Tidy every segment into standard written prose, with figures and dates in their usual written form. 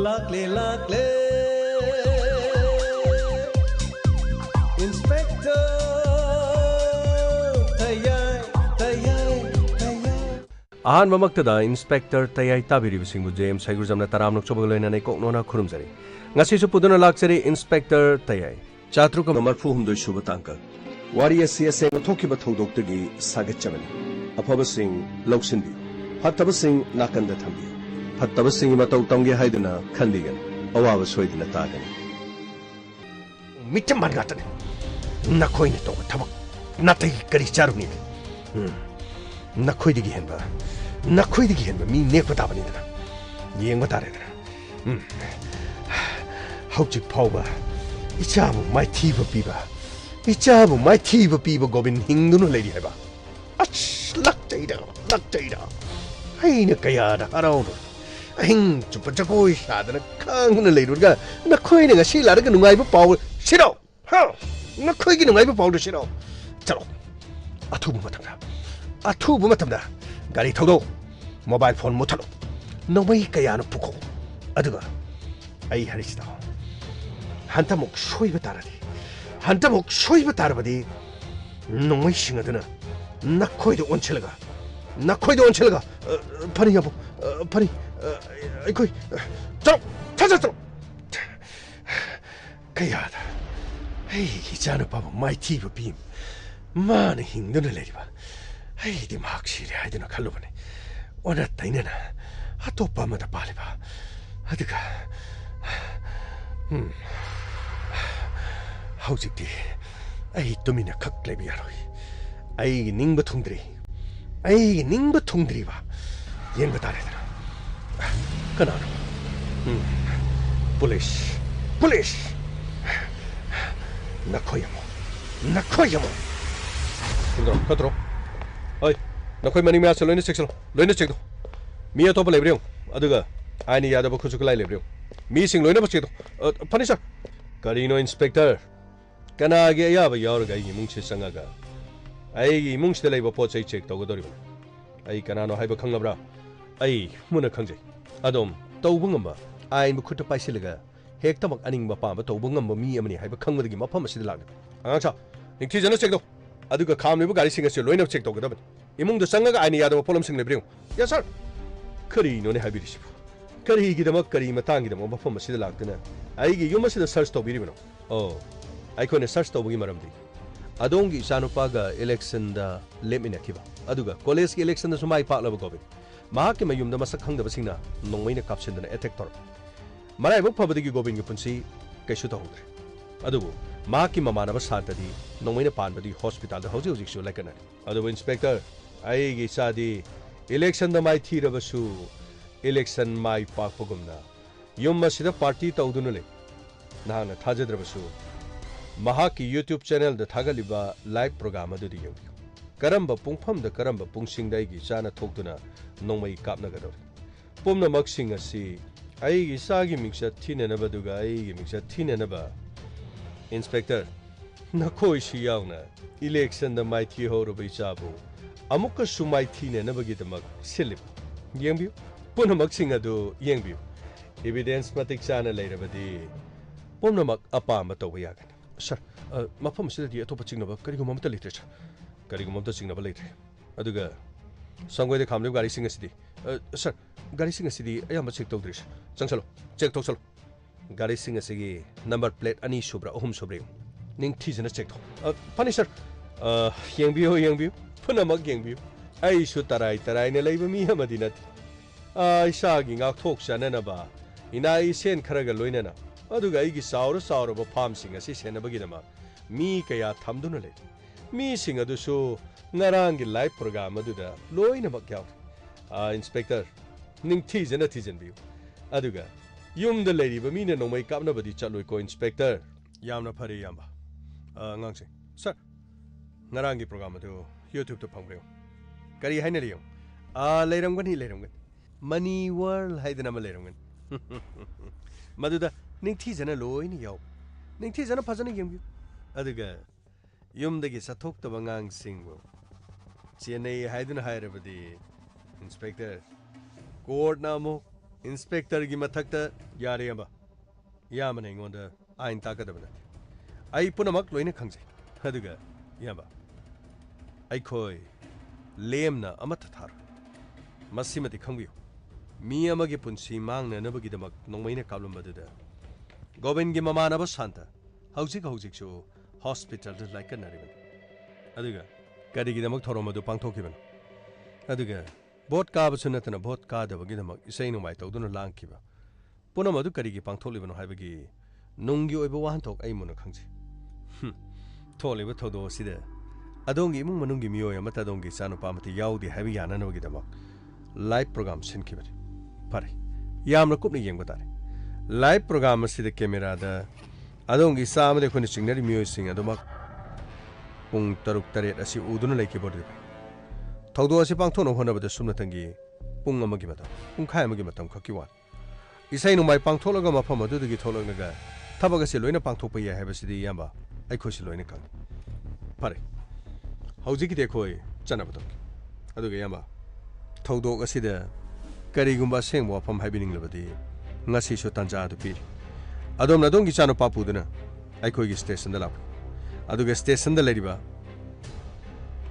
lakle lakle Inspector Tayai Tayai Tayai Ahan mamaktada Inspector Tayai tabiri bisingbu James Saigurjamna taram nok chobagloina nei koknona khurumjari ngasi su puduna lakchari Inspector Tayai chatruk marfu humdoi suba tangka wari asi aseng thokiba thodokdagi sagatchabani afabasing loksinbi fattabasing nakanda thambi fattabasing matau tongge haiduna khandigan awaba soidina tagani mitam margatane nakoine to thabak natai kari charuni nakoidigi henba mi nekpa tabani dana yengba tare dana hauchik phauba ichabu mai thiba piba ichabu mai thiba piba gobin hingdunu leidi haiba ach laktaida haina kayada arauno ahing chupachakoi sadana khangna leidurga nakoine ngasi laraga nungaiba paw siro ha nakoigi nungaiba paw siro chalo athubu matamda gari thodo mobile phone muthalo nomai kayana pukho aduga ai harisida hantamok soiba tarabadi nomai singadana nakoido onchelaga pari yabo pari aikoi chalo kayada hey janu baba mai tiba bim man hingduna leriba hey dimak sire haiduna khallubane ona tainana atopa mata paliba aduga haujikti ai tumina khak lebi yaroi ai ningba thungdri ba yenba tare dara kanano police nakoyamo kadro oi nakoi mani ma loina check do mi atopa lebriyo aduga ani yadaba khusukhlai lebriyo mi sing loina ba check do pani sir karino inspector kana ge yaba yaurga yi mungche sangaga ai mungche leiba pochai check tawgodori ai kanano haiba khanglabra ai muna khangjai adom tawbungamba ai mukhuta paisilaga hektamak aningba pamba tawbungamba mi amani haiba khangmadagi mafam asida lagna angcha ningthi jana check do aduga khamlibu gari singa se loina check tawgodabani imungdo sangaga ai yadaba polam sing lebriyo yes sir karino ne habirisibu kari gidamak kari matangidamo mafam asida lagna ai gi yuma sida search tawbiribano oh aikone search tawbugi maramdi adongi sanupaga election da lemina kiba aduga college ki election da sumai paklaba gobe mahake mayum da masak khangda basingna nongmaina caption da attack tor marai bok phabadigi gobin gi punsi kaisu tawdre adugo mahaki mamana ba satadi nongmaina panbadi hospital da hoji hoji su laikana adugo inspector ai gi sadi election da mai thirabasu election mai pakpagumna yum masida party tawdunu le nahana thajadrabasu mahaki YouTube channel da thagaliba live program adudi yong karamba pungpham da karamba pungsing dai gi chana thokduna nongmai kapna gador pomna maksing asi ai gi sagi mingsa thine na baduga ai gi mingsa thine na ba inspector na koi shi yauna election da mai thi ho ro bai chabu amuka sumai thine na bagi damak silip yengbi pona maksing adu yengbi evidence matik chana leirabadi pomna mak apa ma to yagan sir mafam sidadi atopa chingnaba karigum mamta litre sir karigum mamta chingnaba litre aduga sangwai khamle gari singa sidi sir gari singa sidi ayamba check tawdri sir changsalo check tawsalo gari singa sigi number plate ani subra ohum sobre ning thijana check tho pani sir yengbiyo phuna mak yengbiyo ai su tarai ne leiba mi hamadi nat ai sagi ngak thok chana na ba inai sen kharaga loinana aduga igi saura ba farm singa si senabagi dama mi kaya thamduna le mi singa du so ngarang gi live program aduda loina mak yaw inspector ning thijana bi aduga yum da lady ba mi na nomai kapna badi chaloi ko inspector yamna phare yamba ngang se sir ngarang gi program adu YouTube to phamgreo kari haina liyo leiramgani money world haidana ma leiramgan maduda ningthi jana loina yaw ningthi jana phajana yembi aduga yumdagi sathok ta bangang singbo chennai haiduna hairabadi inspector court na mo inspector की मथक्ता यारे अबा यामने इंगोंदा आइन ताकदबना आई पुनमक लोइने खंगजे हदुगा याबा आई खोय Lemna अमत थार मसिमति खंगबियो मी अमगे पुंसी मांगना नबगिदमक नोंमैने काबलमबदुदा गोविंद की ममानब शांता हौजिक सो hospital the लाइकनरिबन अदुगा करिगिदमक थोरमदु पांथोकिबन अदुगा boat काबसु नतना boat कादबगिदमक इसै नुमाय तौदुना लांकिबा पुनमदु करिगी पांथोलिबनो हाइबगी नुंगी ओइबो वाहनथोक आई मुना खंगजे थोलिबो थौदो सिदा अदोंगी इमुंग मनुंगी मियोय अमता अदोंगी चानुपा अमति याउदि हाइबि याननबगिदमक live programme सिनखिबनि फरे यामना कुपनि येंगबा तारे लाइव प्रोग्राम असिदा कैमरादा अदोंगी सामदे खोनि चिंगनरि मियोयसिंग अदुमक पुंग तरुक तरेट असि उदुना लेकिबोदि थौदो असि पांथोनो होनबदा सुमनतंगी पुंग अमगी मता पुंखाय अमगी मतम खकिवान इसै नुमाय पांथोलगा मफम अदुदगी थोलंगगा थबग असि लोइना पांथोकपा याय हाबसिदि याबा अइखोसि लोइना खंग फरे हौजिकि देखोय चनबदो अदुगा याबा थौदोक असिदा करिगुंबा सेंबो वफम हाइबिनिंगलबदि ngasi so tanja adu piri adom na dongi chano papu duna aikoi gi station da lap adu ge station da leriba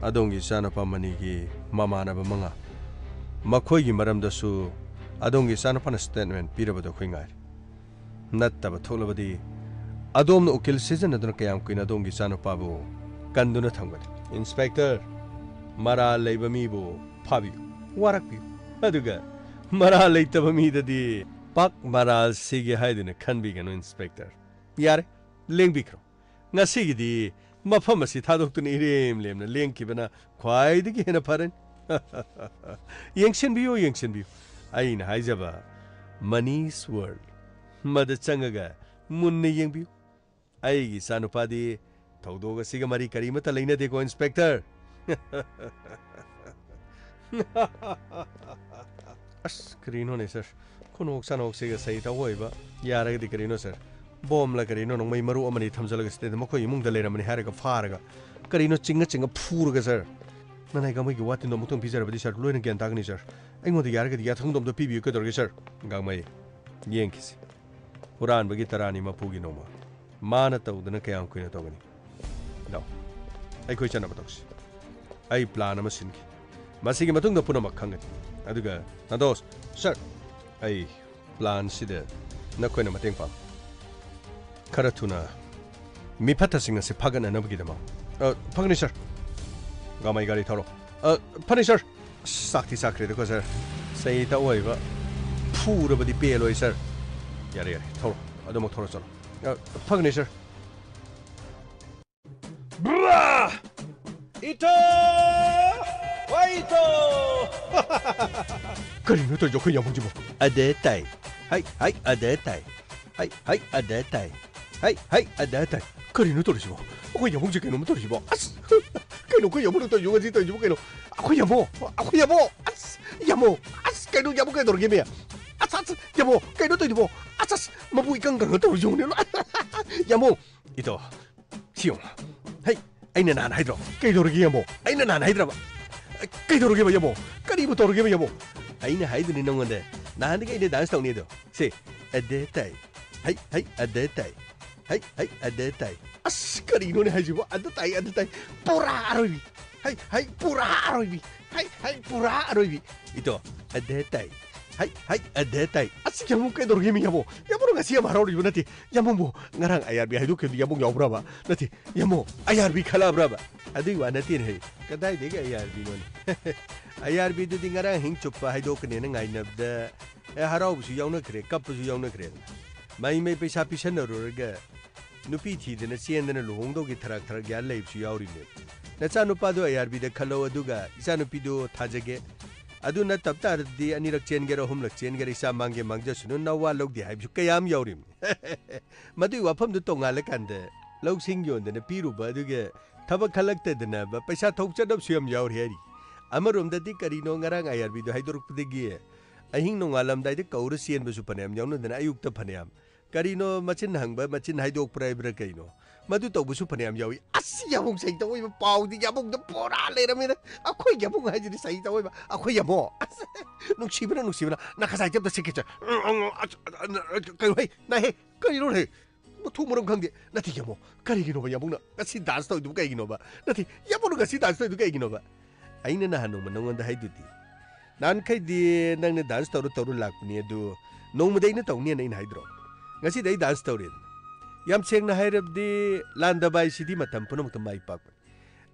adongi chano pa mani gi mama na ba manga makhoi gi maram da su adongi chano pa na statement pira ba do khoi ngai natta ba thola badi adom no ukil season aduna kayam kuina dongi chano pa bu kanduna thangba inspector mara leiba mi bu phabi warak pi aduga mara leitaba mi da di Pak maral sige haidune khanbigano inspector yare lengbikro ngasigi di mafam asi thadoktu ni rem lemna lengkibana khwaidigi hena pharan yengsen biyo aina haijaba money's world mada changaga munne yengbiyo aigi sanupadi thaudoga siga mari karimata leina deko inspector as krino ne sir Kunok sanok siga say tawoiba yara di karino sir bom la karino nong may maru amani thamjalaga sted mako imung dalera mani haraga faraga karino chinga phuraga sir nanai gamai gi watin no mutong pizar badi sir loina gyan tagni sir aingo di yara ga ya thangdom do pibi ka dorge sir gamai yenkis puran bagi tarani mapugi noma mana tawdana kayam kuina togani no ai koi chana batoks ai plan ama sinki masigi matung da puna makhangani aduga nados sir ai plan sida nakoina mateng pam karatuna mi phata singa se phagana nabgi dama phagni sir gamai gari tharo phani sir sakti sakre de ko sir sei ta oiba phura badi peloi sir yare tharo adamo tharo chalo phagni sir bra ito waito Karino to yoko yamu jibo. Adetai. Hai adetai. Hai adetai. Hai adetai. Karino to jibo. Ako yamu jike no to jibo. As. Kaino ko yamu to yoga jito jibo kaino. Ako yamu. As. Yamu. As kaino yamu kaino dorge me. As. Yamu kaino to jibo. As. Mabu ikang kang to jibo ne. Yamu. Ito. Tiong. Hai. Aina nan haidro. Kaino dorge yamu. Aina nan haidra ba. Kaino dorge ba yamu. Karibu to dorge ba yamu. Aina haidu ni nongonde nahandi ga ine dance tawni do se adetai hai adetai hai adetai as karino ne hajibo adetai pura arobi hai pura arobi hai pura arobi ito adetai hai adetai as yamu kai dorge mi yamo ngasi amaro ri nati yamu mo ngarang ayarbi haidu ke yamu yawbra ba nati yamu ayarbi khala bra ba adi wa nati ne kadai de ga ayarbi non ayarbi du dingara hing chuppa haido kne na ngai nabda harau bu yauna kre kap bu yauna kre mai paisa pisan ro ga nupi thi de na chen de na luhong do gi tharak ya leib su yauri ne na cha nupa do ayarbi de khalo aduga isa nupi do thajage adu na taptar di anirak chen ge ro hum lak chen ge isa mangge mangja sunu nawa lok di haib su kayam yauri madu wafam du tonga le kan de lok sing yon de na piru ba du ge thabak khalak te de na ba paisa thok chadap suyam yauri hari amarum dadi karino ngarang ayarbi do haidoruk pudegi ahing no ngalam dai de kaur sien besu panem yauna dana ayuk ta phanem karino machin hangba machin haidok praibra kaino madu tawbusu phaniam yawi asi yamung sai tawoi ba paudi yamung da pora leramina akhoi yamung hai jini sai tawoi ba akhoi yamo nungsibana na khasai jab da sikcha kai hei na he kai ro he thu moram khangde nati yamo kari gino ba yamung na asi dance taw du kai gino ba nati yamung ga si dance taw du kai gino ba aina na hanu manong da hai duti nan kai di nang ne dance taw lakuni du nong mudai na taw ni na in haidro ngasi dai dance taw rin yam cheng na hairabdi landa bai sidi matam puno mutam mai pak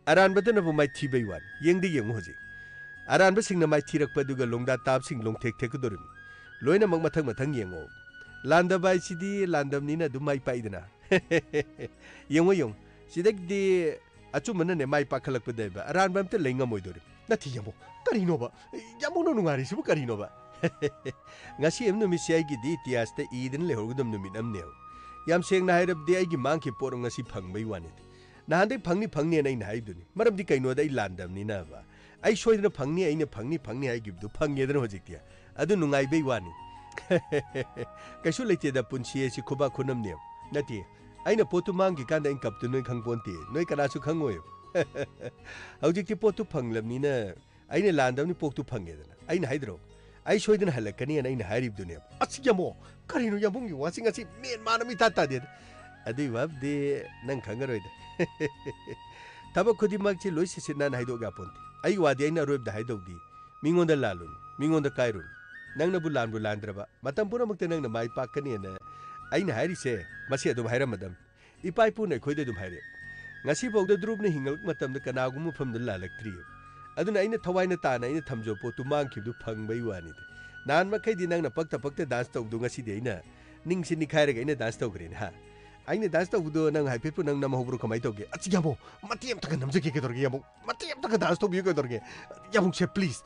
aran badana bu mai thibai wan yengdi yeng hoji aran ba singna mai thirak paduga longda tab sing long thek thek dorim loina mang mathang yengo landa bai sidi landam ni na du mai pai dana yengo yong sidek di achu mana ne mai pakhalak padai ba aran bam te lenga moi dorim nathi yamo karino ba yamo no ngari su karino ba ngasi em no mi sai gi di tias te idin le horgudam no mi nam ne yam seng na hairabdi ai gi mang ki porong ngasi phangbai wani nahan dai phangni na in haiduni maramdi kaino dai landam ni na ba ai soidna phangni ai ne phangni ai gi du phangye dana hojiktia adu nungai bei wani kaisu leite da punchi si khuba khunam ne nati aina potu mang gi kan da in kap tu noi khangponti noi kana su khangoi hojikti potu phanglam ni na aina landam ni poktu phangye dana aina haidro ai soidna halakani na in harib dunia asyamo karino yamung yu wasing asi men manami tata de adi wabde nang khangaroi da taba khudi magchi loisi sinan haido ga ponti ai wadi aina roib da haido di mingonda lalun mingonda kairun nang na bulan draba matam pura mukte nang na mai pakani na aina hairi se masi adum haira madam ipai pu ne khoide dum haire ngasi bogda drup ne hingal matam da kanagum pham da lalaktri aduna aina thawaina ta na aina thamjo potu mang khibdu phangbai wani nan ma khaidi nang na pakta dance taw du ngasi de ina ning sin ni khaire ga ina dance taw grin ha aina dance taw du nang hai pepu nang nam hobru kamai taw ge achi yamo matiem ta nam je ke dorge yamo matiem ta dance taw bi ke dorge yamo che please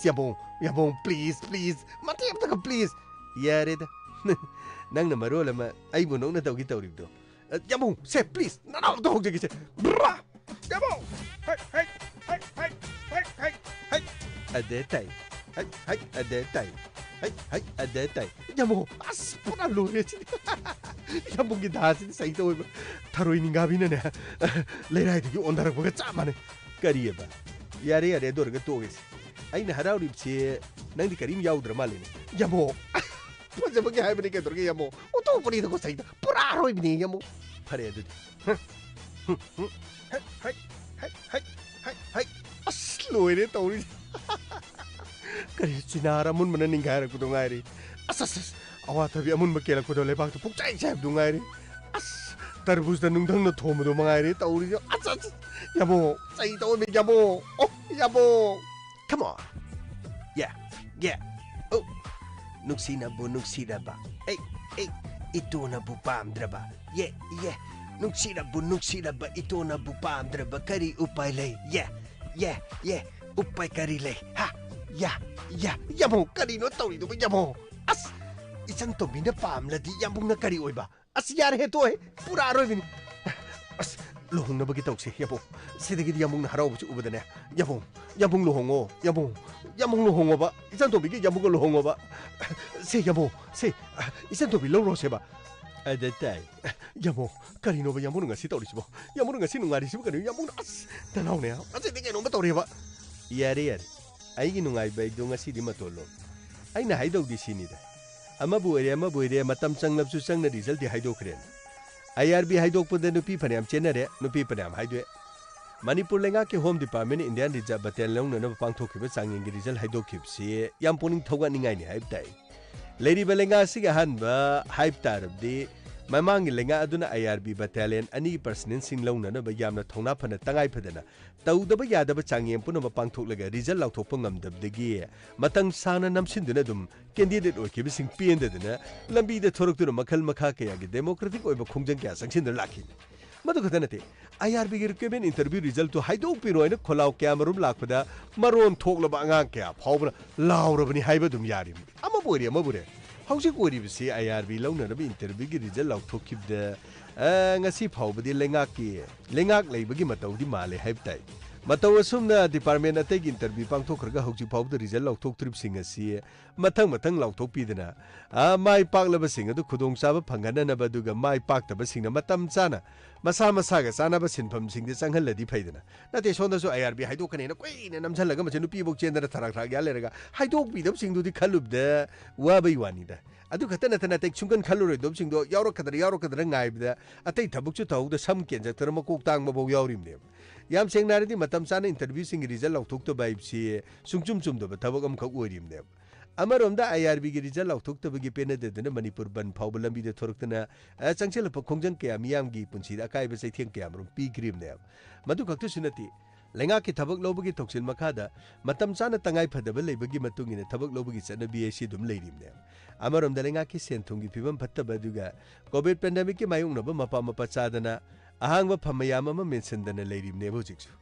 yamo please matiem ta please yare da nang na marola ma ai bu nong na taw gi taw rib do yamo se please na na taw ge se bra yamo hai ade tai ade tai yamo as pura lore chi yamo gi da si sai to tharoi ninga bi ne le rai gi ondar ko ga chamane kariye ba yare dor ga to ge ai na harau rip chi nang di karim yaudra male yamo poje ba ga hai bi ke dor ge yamo o to puri ko sai pura roi bi yamo phare adu hai as lore to ri kari chinara mun mana ningai ku dongai as awa thabi amun makela ku dole bak puk chai chai dongai as tarbuz da nungdang na thom do mangai tauri as yamo sai to me yamo oh yamo come on yeah oh nuksina ba ei itu na bu pam draba yeah nuksina ba itu na bu pam draba kari upai le yeah upai kari le ha yamo kari no tauri do yamo as isan to bina pam la di yamung na kari oiba as yar he to he pura ro bin as lohong na bagi tawse yamo sidagi yamung na haraw bu ubadane yamung lohongo ba isan to bigi yamung lohongo ba se yamo se isan to bi lo ro se ba adatai yamo kari no ba yamung nga si tawri sibo yamung nga si ngari sibo kari yamung as tanaw ne as dige no ba tawri ba yare aigi nungai bai do ngasi di matolo aina haidau di sini da ama buere matam changlap su changna result di haidau kren IRB haidau pode nupi phaniam chenare nupi phaniam haidwe manipur lenga ke home department indian reserve battalion no pangthok khiba changing gi result haidau khipsi yam poning thoga ningai ni haib tai lady belenga siga hanba haib tarabdi mamang lenga aduna IRB battalion ani personnel sing launa na ba yamna thongna phana tangai phadana tawdaba yadaba changyem puna pangthok laga result lauthok pangam dabdagi matang sana namsinduna dum candidate oikibi sing pendadana lambi da thoroktura makhal makha kaya gi democratic oiba khongjang kya sangsinda lakhi madu khadanate IRB gi requirement interview result to haido piroina kholaw kya marum lakpada maron thoklaba angang kya phawbra lawrabani haiba dum yarim ama bore hausi ko ribsi IRB launa na interview gi result lauthokibda ngasi phawbadi lengak leibagi matau di male haibtai matau asumna department ategi interview pangthokraga hausi phawbda result lauthok trip sing asi mathang lauthok pidana mai paklaba sing adu khudong saba phangana na baduga mai paktaba sing na matam chana masa masa ga sana ba sinpham singde changhal ladi phaidana nate sonda so IRB haidok kane na koi na namjalaga mache nupi bok chendara tharak thak ya lerega haidok bidam singdu di khalubda wa bai wani da adu khata na tek chungkan khalure dob singdo yaurok kadra ngaibda atai thabuk chu tawda sam ken jak tar makok tang ma bok yaurim ne yam sengna redi matam sana interview sing result lauthok to baib si sungchum chum do thabak am khak oirim ne Amaronda IRB gi result lauthok to bagi pena de na Manipur ban phawba lambi de thoroktana changchel pa khongjang kya miyam gi punsi da kai ba sai theng kya marum pi grim ne madu khaktu sunati lenga ki thabak lobagi thoksil makhada matam chana tangai phadaba leibagi matungina thabak lobagi chanabi asi dum leirim ne amaronda lenga ki senthung gi phibam phattaba duga covid pandemic ki mayung na ba mapa chadana ahangba phamayam ama mention dana leirim ne bojiksu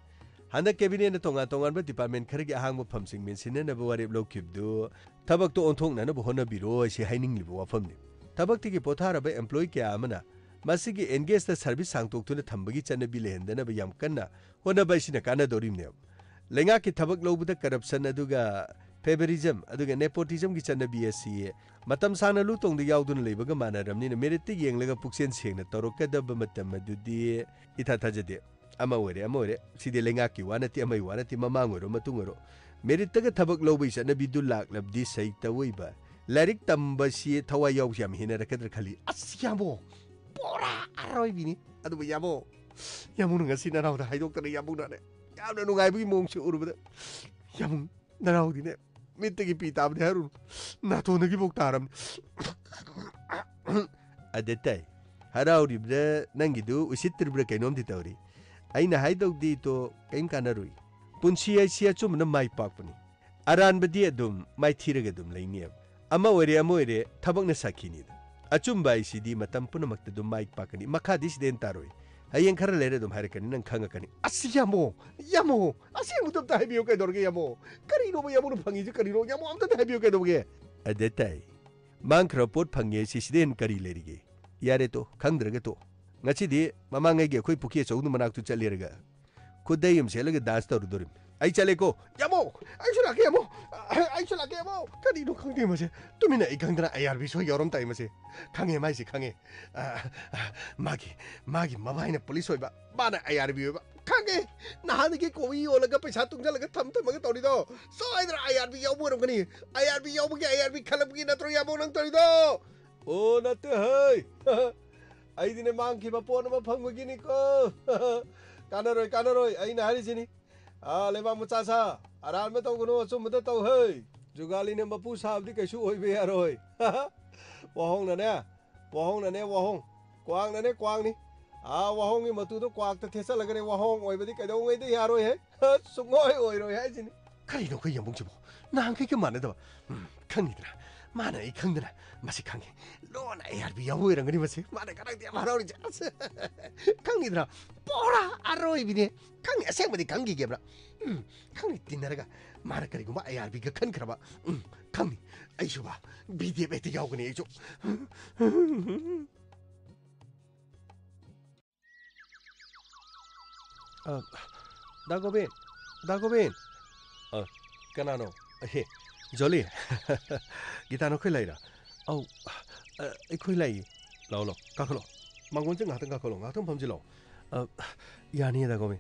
Handa cabinet na tongan ba department kharagi ahangba phamsing mention na ba warib lokibdu thabak to onthong na ba hona biro si haining libo wafamni thabak tigi pothara ba employee kya amana masigi engage the service sangtok tu na thambagi chanabi lehenda na ba yam kanna hona ba sina kana dorim ne lenga ki thabak lobuda corruption aduga favorism aduga nepotism gi chanabi asi matam sana lu tong de yaudun leibaga manaramni na merit ti yenglaga puksen sengna torokada ba matam adudi itha thajade ama ore sidi lenga ki wanati amai wanati mamangoro matungoro merit taga thabak lobai chanabi du lak labdi sai tawaiba larik tamba si thawa yaw yam hina rakadra khali asyamo pora aroi bini adu yamo yamu nga sina raw da haidok tane yamu na ne yamna nungai bi mong chu urubada yamu na raw di ne mitte gi pita ab harun na to nagi bok taram adetai haraw di bra nangi du usittir bra kainom di tawri aina haidok di to kaim kanarui punsi ai sia chumna mai pakpani aran badi adum mai thiraga dum leiniab ama ore thabak na sakhini achumba isidi matam punamakta dum mai pakani makhadis den taroi ayeng khara lere dum harakani nang khangakani asyamo yamo asyamo dum ta habiyo kai dorge yamo kari no yamo phangi ji kari no yamo amta habiyo kai dorge adetai mangkhra pot phangi sisiden kari lerige yare to khangdraga to ngachidi mamangai ge khoi pukhi chawnu manak tu chaleraga kudayim selaga das taru dorim ai chale ko yamo ai chula ke yamo kadi no khangde mase tumina ai khangdra IRB so yorom tai mase khange mai si khange magi mabaina police hoiba bana IRB hoiba khange nahan ge koi olaga paisa tungjalaga tham maga tori do so aidra IRB yobo rom gani IRB khalab gi natro yamo nang tori do o nat hai ai dine mang ki ba pon ma phanggi ni ko kanaroi ai na hari sini leba mucha sa aran me to guno chum da to hei jugali ne mapu sab di kaisu hoi be aroi wahong na ne kwang na ne kwang ni wahong ni matu to kwak ta thesa lagare wahong oi badi kaidau ngai de yaroi he sungoi oi roi hai sini kari no kai yamung chibo nang kai ke mana da khang ni dra mana I khangdana masi khange lona IRB yawo rangani masi mana karang dia marau jas khangni dra pora aroi bine khang aseng badi khangi gebra khangni tinaraga mara kari guma IRB ga khan kraba khangni aishuba bidi beti yawgani aichu dagoben kanano Jolly, Gitano Kilaira. Oh, a quilay, Lolo, Kakolo. Mangonjang Hatan Kakolo, Atom Pomzilo. Yani da Gomin.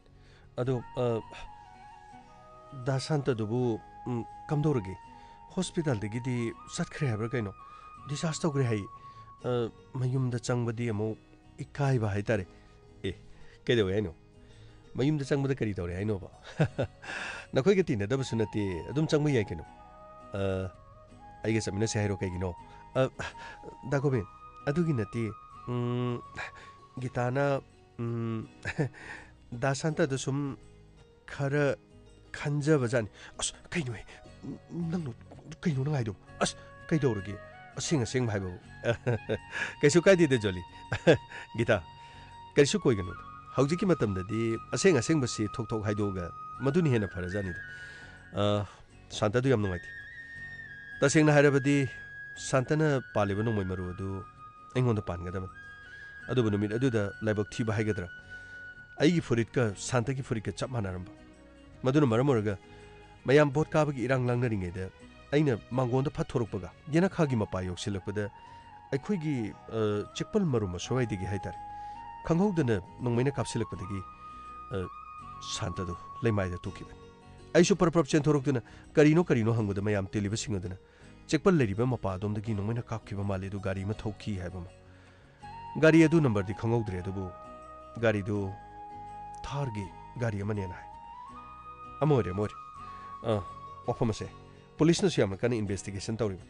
Ado, da Santa Dubu, Kamdorgi, Hospital de Gidi, Satkre Abragano, Disaster Grey, Mayum the Changbadi Amo, Ikai Bahaitare. Kedo, Mayum the Changba Carito, I know. Nakogatina, Dabasunati, Adum Changma Yakino. I guess I'm not saying okay, you know. Dagobin, Aduginati, Gitana, Da Santa de Sum Kara Kanja Bazan, us Kainway, no, Kaino, I do, us Kaidorgi, a sing Bible. Kaisukai did the jolly. Gita, Kaisukoigan, Haujiki Matam the day, a sing basi, Tok Haidoga, Maduni Hena Parazanid. Santa do Yamnoite. Tasing Harabadi, Santana Palivano Maru, Engon the Pangadam. Adubunumid Aduda, Labok Tiba Hagadra. Aigi Furitka, Santa Furika Chapmanaramba. Maduna Maramurga, Mayam Botkabaki Irang Langering there. Aina Mangonda Patorupaga, Yanakagi Mapayo Silapada, a quiggy Chipal Maruma, so I dig hater. खंगौदना नोंमैना कापसिलकपदगी शांतदो लेमायदा तुकिबन आइसु परप्रप चेंथोरकदना करिनो हंगबदा मयाम तेलिबसिंगदना चेकपल लेरिबा मपादोमदगी नोंमैना कापखिबा मालेदु गाड़ी मा थौखी हायबमा गाड़ी अदु number दि खंगौद्रे अदुबु गाड़ी दो थारगी गाड़ी अमनेना हाय अमोरे वफमसे police न SIAM कन investigation तौरिब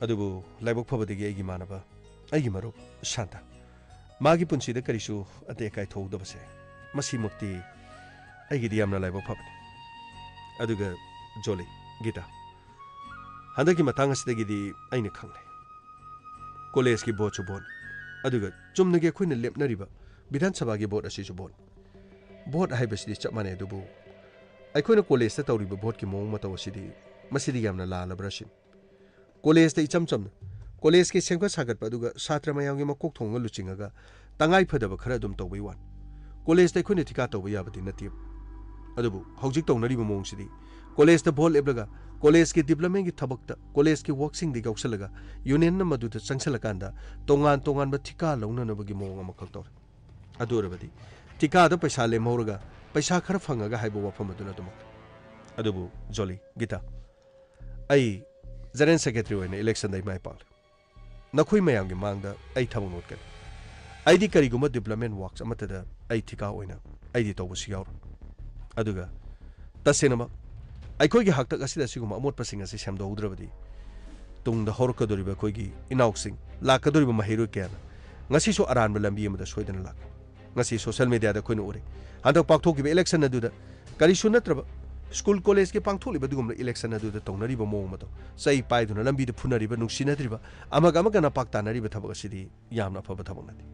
अदुबु लाइबक फबदगी एगी मानबा एगी मरुप Shanta मागी पुंसीद करिसु अते काय थौदबसे मसी मुक्ति एगी यामना लाइबक फबने अदुगा जोली गीता हंदकी मतंग असदगी अइने खंगले कॉलेज की बोट बोन अदुगा चुमनगे खुइना लेपनरिबा विधानसभा की बोट असिसु बोट हाइबसदी चप माने दुबु अखोइना कॉलेज तौरिबा बोट की मोंग मतौ असिदी मसिदी यामना लालब्रसिन कॉलेज इचम चम कॉलेज के सेंगत सागत अदुगा छात्र मयामगी मकोक थोंगा लुचिंगागा तंगाई फदबा खरा दुम तौबै वान कॉलेज अखोइना थिका तौबा याबदी नति अदुबु हौजिक तौनरिबा मोंगसिदी कॉलेज बोट लेबलगा कॉलेज के डेवलपमेंट की थबक कॉलेज की वर्कसिंग दी गौसलगा यूनियन मदुद चंगसलकांदा तोंगान थिका लौननबगी मोंग अमखक तौर अदुरबदी थिका द पैसा लेमौरगा पैसा खरा फंगागा हाइबो वफम अदुना दुमक अदुबु जोली गीता आई जनरल सेक्रेटरी होने इलेक्शन दै माय पाल नखुई मयांगी मांगदा आई थबक नोट कर आईदी करिगुमा डेवलपमेंट वर्क्स अमतदा आई थिका होइना आईदी तौबसि यावर अदुगा तसेनमा अखोई हकतक अमोटपसिंग सेमदौद्रबदी तुंग हौरकदोरिबा अखोई इनाउसिंग लाकदोरिबा महेरु क्याना ngasisu aranba lambi amada soidana lak ngasi social media da khoina ure handak pakthokiba election aduda karisu natraba school college ke pangtholiba dugumra election aduda tongnariba mong mato sai paiduna lambi da phunariba nungsinadriba amaga na paktanariba thabak asidi yamna phaba thabak nati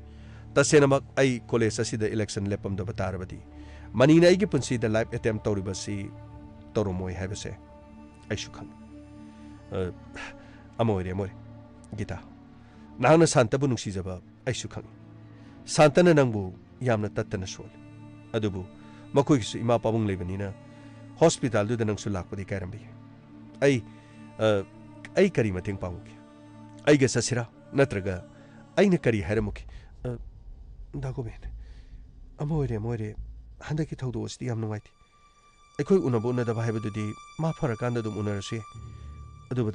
tasena ai college asida election lepam da batarabadi manina ai gi punsi da live attempt tawriba si तौरमोय हाइबसे आइसु खंग अमोरे गीता नांगना शांतबु नुंसीजबा आइसु खंग शांतना नंगबु यामना तत्तना सोल अदुबु मखोइसु इमा पाबुंग लेबनिना हॉस्पिटल दुदा नंगसु लाकपदि कायरमबि आई करी मतेंग पामुके आइगा ससिरा नत्रगा आइना करी हारमुके दागोबेन अमोरे हंदकी थौदो अस्ति याम नुंगाइति अखोई उनबो उनदबा हाइबदुदि मा फरकांदा दुम उनरसु अदुबा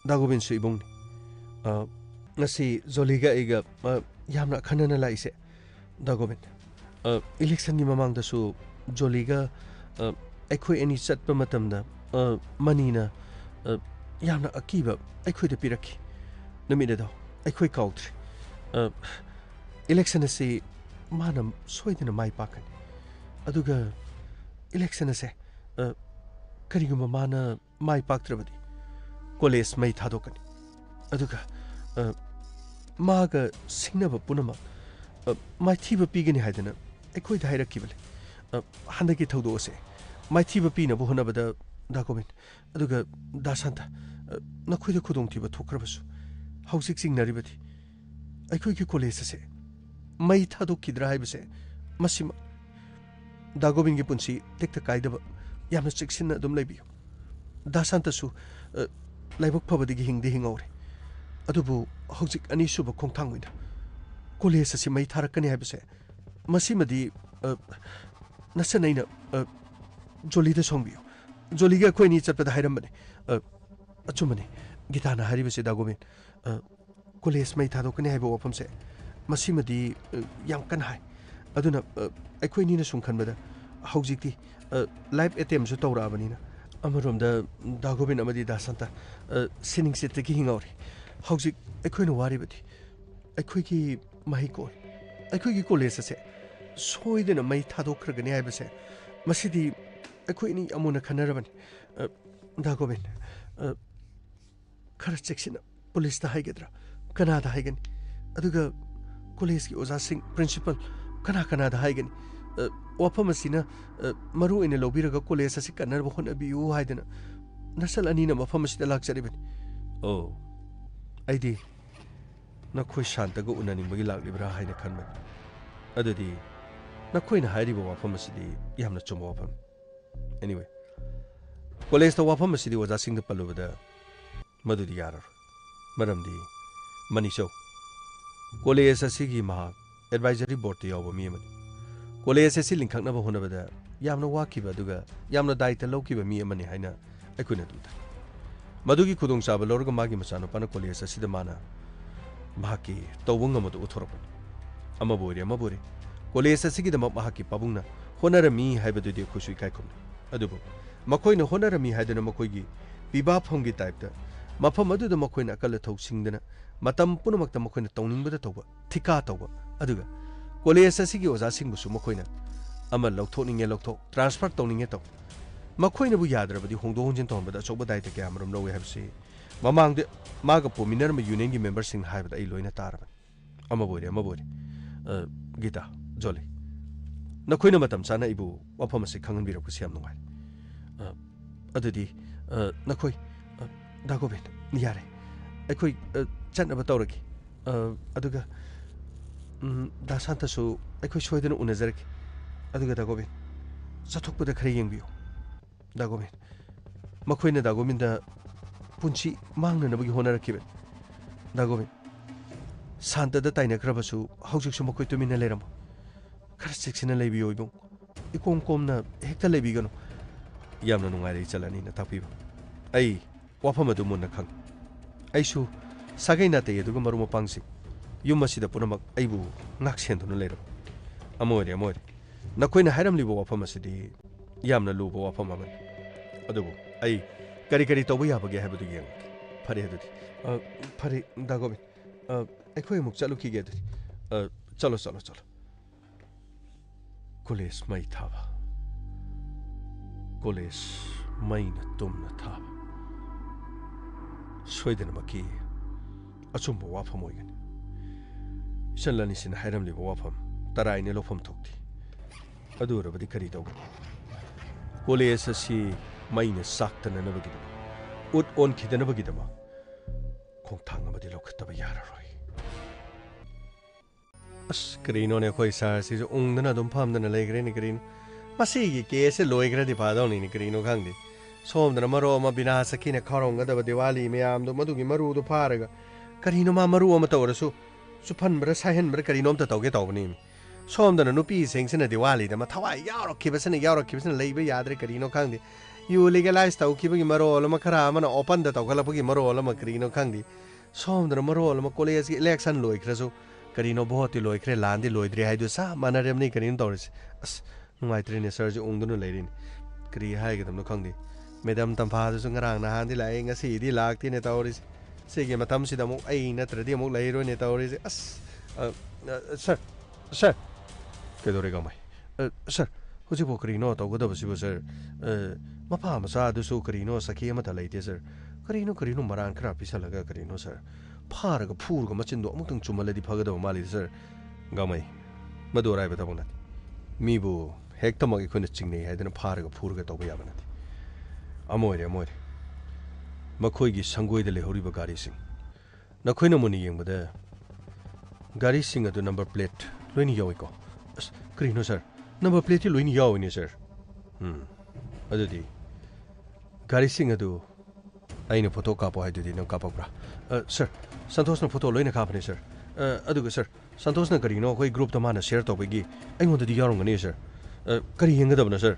दागोबेन सुइबुंग ngasi zoliga iga yamna khanana laise dagoben election ni mamang da su zoliga akhoi ani chatpa matamda manina yamna akiba akhoi da pirakhi numida da akhoi kautri election ase manam soidina mai pakan aduga election ase kariguma mana mai paktrabadi college mai thadokani aduga मागा सिंगनब Poonam माइथीब पीगनी हाइदना अखोइ धाइरकिबले हंदकी थौदोसे माइथीब पीनब होनबद दागोबेन अदुगा दासांता नखोइद खुदोंथिब थोखरबसु हौसिक सिंगनरिबथि अखोइकी college असे मै थादोखिद्रा हाइबसे मसिम दागोबेनगी पुंसी टेक्ता काइदब यामना चिक्सिन अदुम लैबियो दासांतासु लाइबक फबदिगी हिंगदे हिंगौरे अदुबु हौजिक अनिसुब खोंथांगुइदा college असे मै थारकनी हाइबसे मसिमदि नसनैना जोलीदा सोंबियो जोलीगा खोइनी चटपदा हाइरमबने अचुमने गीताना हारिबसे दागोबेन college मै थादोकनी हाइबो वफमसे मसिमदि याम कन high अदुना अखोइनीना सुंखनबदा हौजिकति live एटेम सु तौराबनिना अमरोमदा दागोबेन अमदि दासंता sinning सेटकी हिंगौरे हौजिक अखोइना वारिबदि अखोइकी महिकोल अखोइकी college असे सोइदना मै थादोखरगनी हाइबसे मसिदि अखोइनी अमुना खनरबनि दागोबेन खरा चेक्सिना police दा हाइगद्रा Kannada हाइगनी अदुगा college की ओजा सिंह प्रिंसिपल कना दा हाइगनी वफम असिना मरु इन लोबिरगा कॉलेज असे कनरब होनबियु हाइदना नसल अनिना वफम असिदा लाक्चरिबनि ओ आइदी नखोइ शांतगा उननिंबगी लाक्लिब्रा हाइना खनबन अदुदि नखोइना हाइरिबो वफम असिदि यामना चुमो वफम एनीवे कॉलेज दा वफम असिदि ओजा सिंह दा पल्लुबदा मदुदि यारर मरमदि मनिसौ कॉलेज असिगी मा advisory board to yaw me. College is silling Kaknaba Honabada, Yamna Wakiba Duga, Yamna Daita Lokiba me money Hina, I couldn't do that. Madugi Kudung Saba Lorga Magi Masano Panacoli as a Sidamana Mahaki, Tawungamatu Utoropan. Amaburi, Colesa Sigi the Mahaki Pabuna, Honor me Habadu de Kushi Kaikum. Adubo. Makoin honor me had in a Makoigi, Biba Pongi typed. Mapamadu the Makoin Akalato Singdana, Matam Punamak the Makoin Toning with the Toba, Tika Toba, Aduga. Colesa Sigi was asking Musumakoina. Ama Loktoning Yellow, transfer toning it. Makoina Buyadra, but the Hongdonjin Tom, but that's over the camera, no we have seen. Mamang the Magapo Minerva Union members in Hive the Eloina Tarva. Amaburi. Gita, Jolly. Nakoina Matam Sana Ibu, Wapamasi Kangan Biro Kusiam Noai. Adudi, Nakoi, Dagobit, Niare. Ekoi, Chanabatoriki, Aduga, Da Santa Su, Ekoi Shoyden Unazerk, Aduga Dagobit, Satok with the Kraying view. Dagobit. Makoina Dagominda Punchi, Mang and Honor Kibet. Dagobit. Santa the Taina Krabasu, House of Sumoko to Minaleramo. Carsix in a labio. Icon comna, Hector Labigano. Yamno Nari Salani, Tapiba. Ay, Wapamadu Munakang. Aishu, Saganate, Dugumarumo Pangsi. You must see the Punamak, Abu, Naxent on the later. Amore. Naquina Haramli Wapamasidi, Yamna Lubo Wapamaman. Adubo, ay, Caricarito, we have a gay habit again. Pari Dagobi. Equay Muksaluki get it. Chalo. Coles may tava. Coles main tumna tava. Sweden Maki. Asumbo Wapamoyan. Shanlanis in Haramli Wapam, Tarai Nelofam Tokti. Adura the Carito. Coles a sea main is sucked and never get him. Ut on kid and never get him. Kontanga the Lokatabayara. Green on a quasars is ungana don't palm than a leg in green. Massi case a loigra di padon in green of Handi. Som the Maroma Binasa Kina Coronga the Diwali meam the Madugi Maru the Paraga. Carino Mamaru Amatorasu. Supan Brasahan Bracarino to get over him. Som the Nupi sings in a Diwali, the Matawai Yaro Kibas and a Yaro Kibas and Labor Yadri Carino Kandi. You legalized to keeping Marola Macaramana open the Togalapuki Marola Macrino Kandi. Som the Marola Macoles elects and Loikraso. Carino Bohoti Loicre Landi Loidri Hadusa, Manaremni Carin Doris. As no I train a surgeon Undun lady. Cree Hagadam no Condi. Madame Tampadas and Rana Handi lying a city locked in a Tauris. Sige Matamsi the Mo Ain at Redimo later in a Tauris. Sir. Kedorigamai. Sir, who's a Pocrino to Godabu, sir? Mapa Masadu so Carino Sakiamata lady, sir. Carino Maran Crapisalaga Carino, sir. Paraga Purga Machindo Mutung Chumaladi Pagado Mali, sir. Gamay. Madura Betabonat. Mibu, Hectomagi Kunaching had in a Paraga Purga Tobayabanat. Amore. Makoigi Sangui de Lehoriba Garising. Naquina Muni with the Garising at the number plate. Luini Yoiko. Crino, sir. Number plate Luini Yo in sir. Adudi Garising ado. I know photo capo I did no capobra. Sir, Santos no photo in a company, sir. Aduga, sir. Santos na Carino, we group the man a share to bigi. I wanted the young on sir. Carrying the governor, sir.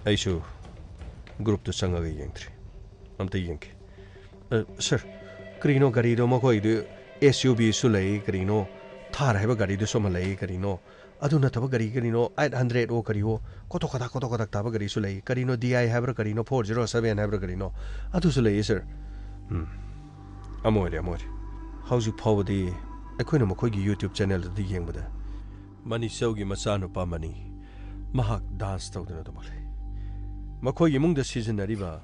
I show group to Sanga Yankee. I'm the Yankee. Sir, Carino Garido Mocoid, SUB Sulay, Carino, Tar have a Garido Somalay, Carino. Aduna Tabagari Carino, 800 O Cario, Kotokata Tabagari Sulay, Carino DI have a Carino 407 have a Carino. Atusulay, sir. Amore. How's you poverty? I couldn't make YouTube channel to the young with the Money Sogi Masano Pamani. Mahak dance to the Notamale. Makoy among the season at Riva,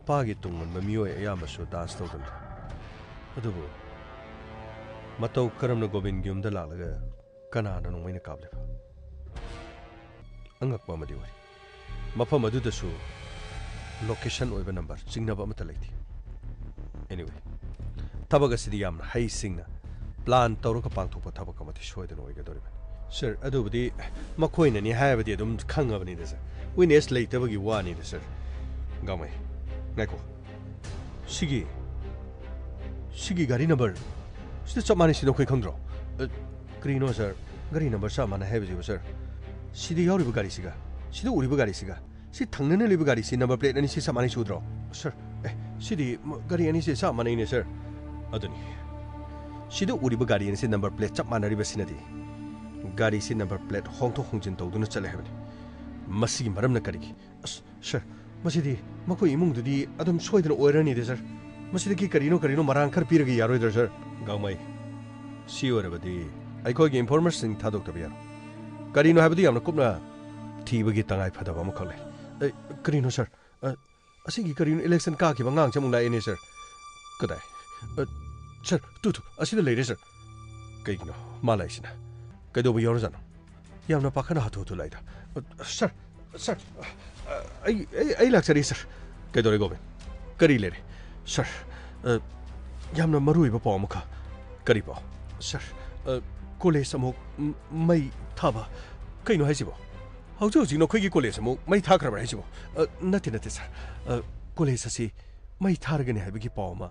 Pagitung and Mamio Yamaso dance to them. Adubu Mato Karam Gobin Gum the Lalaga, Canada no win a cable. Angapamadi. Mapama do the show. Location over number, Signaba Matalati. Anyway, Tabaga City Yam, Hay Singna, Plan Toroka Panto Tabakamati show the Noigadoriman. Sir, Adubdi, Macoin and you have the Dum Kang of it. We nest late Tabagi one in the sir. Gamay, Neko. Sigi Garina Bird. Still some money in the quick control. Krino sir, gari number sa mana have you sir. Sidi yori gari siga. Sidi uri gari siga. Si tangnana libu gari si number plate ani si sa mani sudro. Sir, sidi gari ani si sa mana ini sir. Aduni. Sidi uri gari ani si number plate chap mana riba sinadi. Gari si number plate hong to hong jin tawduna chale habani. Masigi maram na kari. Sir, masidi mako imung dudi adum soidana oirani de sir. Masidi ki karino marang khar piragi yaro idar sir. Gaumai. Si orabadi. Aikoi gi information thadok tabiya. Karino habadi amna kupna thibagi tangai phadaba ma khole. Karino sir. Asigi karino election ka ki bangang chamung lai ni sir. Kadai. Sir, tu asida leire sir. Kaigno malai sina. Kaido ba yoro jano. Yamna pakhana hatu tu laida. Sir, ai laksari sir. Kaido re goben. Kari lere. Sir, yamna marui ba paw mukha. Kari paw. Sir, college amuk mai thaba. Kaino haisibo. Haujo jino khoi college amuk mai thakhra ba haisibo. Nati sir. College asi mai thargani haibagi paw ma.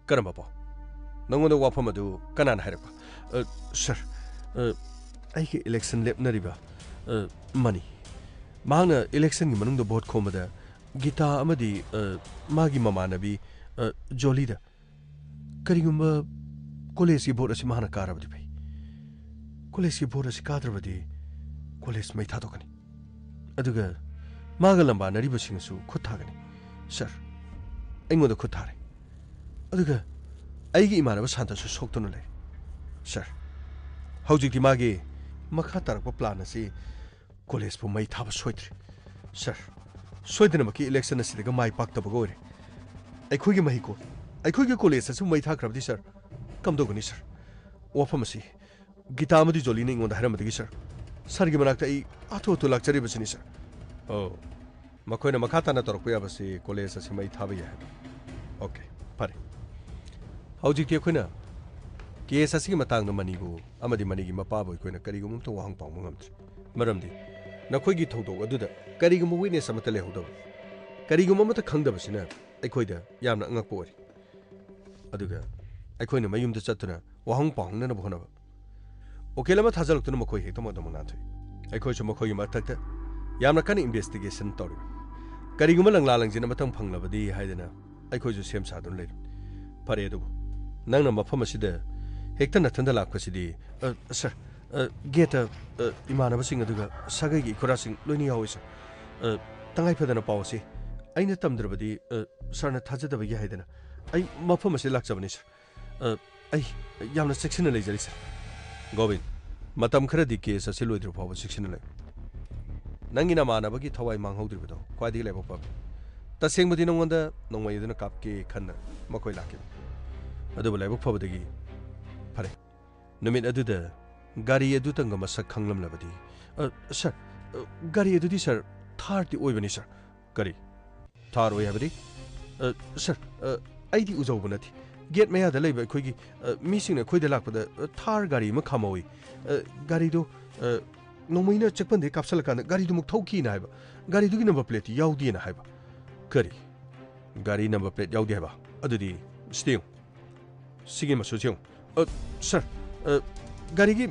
Karamba paw. Nangoda wafam adu kanana hairapa. Sir, aiki election lep nariba. Money. Mahana election gi manungda vote khomada Gita amadi magi mamanabi jolida. Karigumba college ki vote asi mahana karabadi bai. College ki vote asi kadrabadi college mai thadokani. Aduga maga lamba nariba singsu khutthagani. Sir, aingoda khutthare. Aduga aigi imanaba santasu soktuna lai. Sir, haujikti magi makha tarakpa plan asi college pu mai thaba soitri. Sir, soidana maki election asidaga mai pakta bagore. Aikhoigi mahiko. Aikhoigi college asu mai thakrabdi sir. Kamdogani sir. Wafam asi Gita amadi joli ne ingonda haramadagi sir. Sir gi manakta ai atho to lakchari basini sir. Oh, makoina makata na torokpa yabasi college asi mai thaba ya. Okay, pare. Haujikti akoina case asigi matangna manibu amadi manigi mapabo akoina karigum to wahang pawng ngamtri. Maramdi nakhoi thodo aduda karigum witness amata lehodo. Karigum amata khangdabasina aikoida yamna angakpo ori. Aduga aikoina mayumda chatuna wahang pawng na bhonaba. Okelama thajalktuna makhoi hektomo domna thoi. Aikoi chu makhoi matakta yamna kan investigation tori. Karigum langla langjina matang phanglabadi haidana aikoi ju sem sadun lei. Pare du nangna mafam asida hekta nathanda lakpasidi sir geta imanaba sing aduga sagai gi khurasing loini yawi sir tangai phadana pawsi aina tamdrabadi sarna thajadaba gi haidana ai mafam ase lakchabani sir ai yamna section na leijari sir govind matam kharadi case ase loidru pawa section na nangina manaba gi thawai manghodribado kwadi lebo pa tasengmadi nongonda nongmai aduna kapke khanna makoi lakki adu lebo phabadagi pare numit aduda gari adu tanga masak khanglam labadi sir gari adu di sir thar ti oibani sir gari thar oi habadi sir aidi ujob nati gate maya da leiba khoi gi missing na khoi da lakpada thar gari ma khamoi gari do nomoina chekpan de kapsal kan gari du muk thauki na haiba gari du gi number plate yaudi na haiba kari gari number plate yaudi haiba adudi still sige masuchung sir gari gi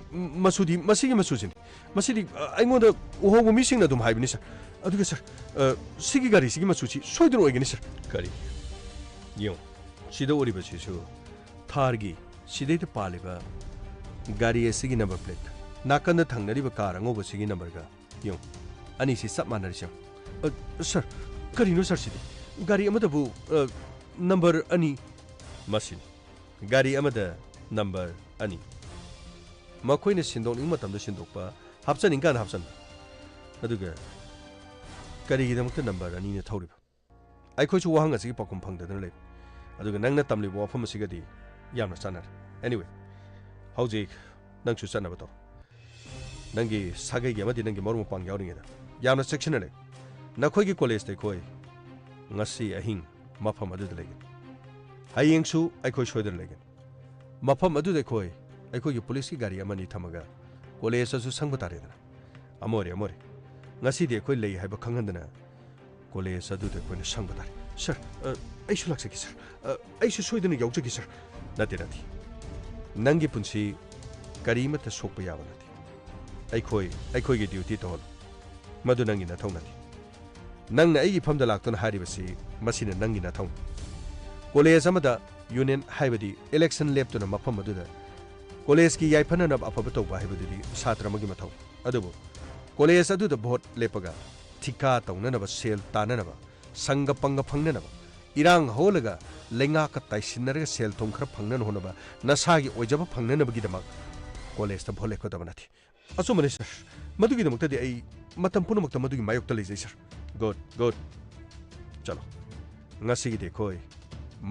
masudi masigi masujin masidi aingoda uhogo missing na dum haibini sir aduga sir sigi gari sigi masuchi soidro oigini sir gari yo sida oriba chisu thargi sidai te paliba gari sigi number plate nakanda thangnariba car angoba sigi number ga yo ani si sap manari sir gari no sir sidi gari amada bu number ani masin gari amada number ani makoina sindong ning matamda sindokpa hapsan ingkan hapsan aduga gari gi damka number ani ne thoriba ai khoi chu wahang asigi pakum phangda le aduga nangna tamli bo pham asigadi yamna chanar anyway hauji nang chu chana bato nangi sagai gi amadi nangi morum pang yawring da yamna section le na khoi gi college te khoi ngasi ahing mafam adu legen hayeng su ai khoi shoider legen mafam adu de khoi ai khoi gi police gi gari amani thamaga college su sangba tare da amore ngasi de khoi lei haiba khanghandana college adu de khoi sangba tare sir ai su lakse ki sir ai su shoidana yawje ki sir nati nangi punsi ꯀꯔꯤꯃꯠꯇ ꯁꯣꯛꯄ ꯌꯥꯕ ꯅꯠꯇꯦ ꯑꯩꯈꯣꯏꯒꯤ duty ꯇꯧꯍꯜꯂꯨ ꯃꯗꯨ ꯅꯪꯒꯤ ꯅꯊꯧ ꯅꯠꯇꯦ ꯅꯪꯅ ꯑꯩꯒꯤ ꯐꯝꯗ ꯂꯥꯛꯇꯨꯅ ꯍꯥꯏꯔꯤꯕꯁꯤ ꯃꯁꯤꯅ ꯅꯪꯒꯤ ꯅꯊꯧꯅꯤ ꯀꯣꯂꯦꯖ ꯑꯃꯗ ꯌꯨꯅꯤꯌꯟ ꯍꯥꯏꯕꯗꯤ ꯏꯂꯦꯛꯁꯟ ꯂꯦꯞꯇꯨꯅ ꯃꯐꯝ ꯑꯗꯨꯗ ꯀꯣꯂꯦꯖꯀꯤ ꯌꯥꯏꯐꯅꯅꯕ ꯑꯐꯕ ꯇꯧꯕ ꯍꯥꯏꯕꯗꯨꯗꯤ ꯁꯥꯇ꯭ꯔ ꯑꯃꯒꯤ ꯃꯊꯧ ꯑꯗꯨꯕꯨ ꯀꯣꯂꯦꯖ ꯑꯗꯨꯗ ꯚꯣꯠ ꯂꯦꯞꯄꯒ ꯊꯤꯀꯥ ꯇꯧꯅꯅꯕ ꯁꯦꯜ ꯇꯥꯅꯅꯕ ꯁꯪꯒ ꯄꯪꯒ ꯐꯪꯅꯅꯕ ꯏꯔꯥꯡ ꯍꯧꯍꯜꯂꯒ ꯂꯩꯉꯥꯛꯀ ꯇꯥꯏꯁꯤꯟꯅꯔꯒ ꯁꯦꯜ ꯊꯨꯝ ꯈꯔ ꯐꯪꯅꯅ ꯍꯣꯠꯅꯕ ꯅꯁꯥꯒꯤ ꯑꯣꯏꯖꯕ ꯐꯪꯅꯅꯕꯒꯤꯗꯃꯛ ꯀꯣꯂꯦꯖꯇ ꯚꯣꯠ ꯂꯦꯞꯀꯗꯕ ꯅꯠꯇꯦ ꯑꯆꯨꯝꯕꯅꯤ ꯁꯔ ꯃꯗꯨꯒꯤꯗꯃꯛꯇꯗꯤ ꯑꯩ ꯃꯇꯝ ꯄꯨꯝꯅꯃꯛꯇ ꯃꯗꯨꯒꯤ ꯃꯥꯌꯣꯛꯇ ꯂꯩꯖꯩ ꯁꯔ ꯒꯨꯗ ꯆꯂꯣ ꯉꯁꯤꯒꯤꯗꯤ ꯑꯩꯈꯣꯏ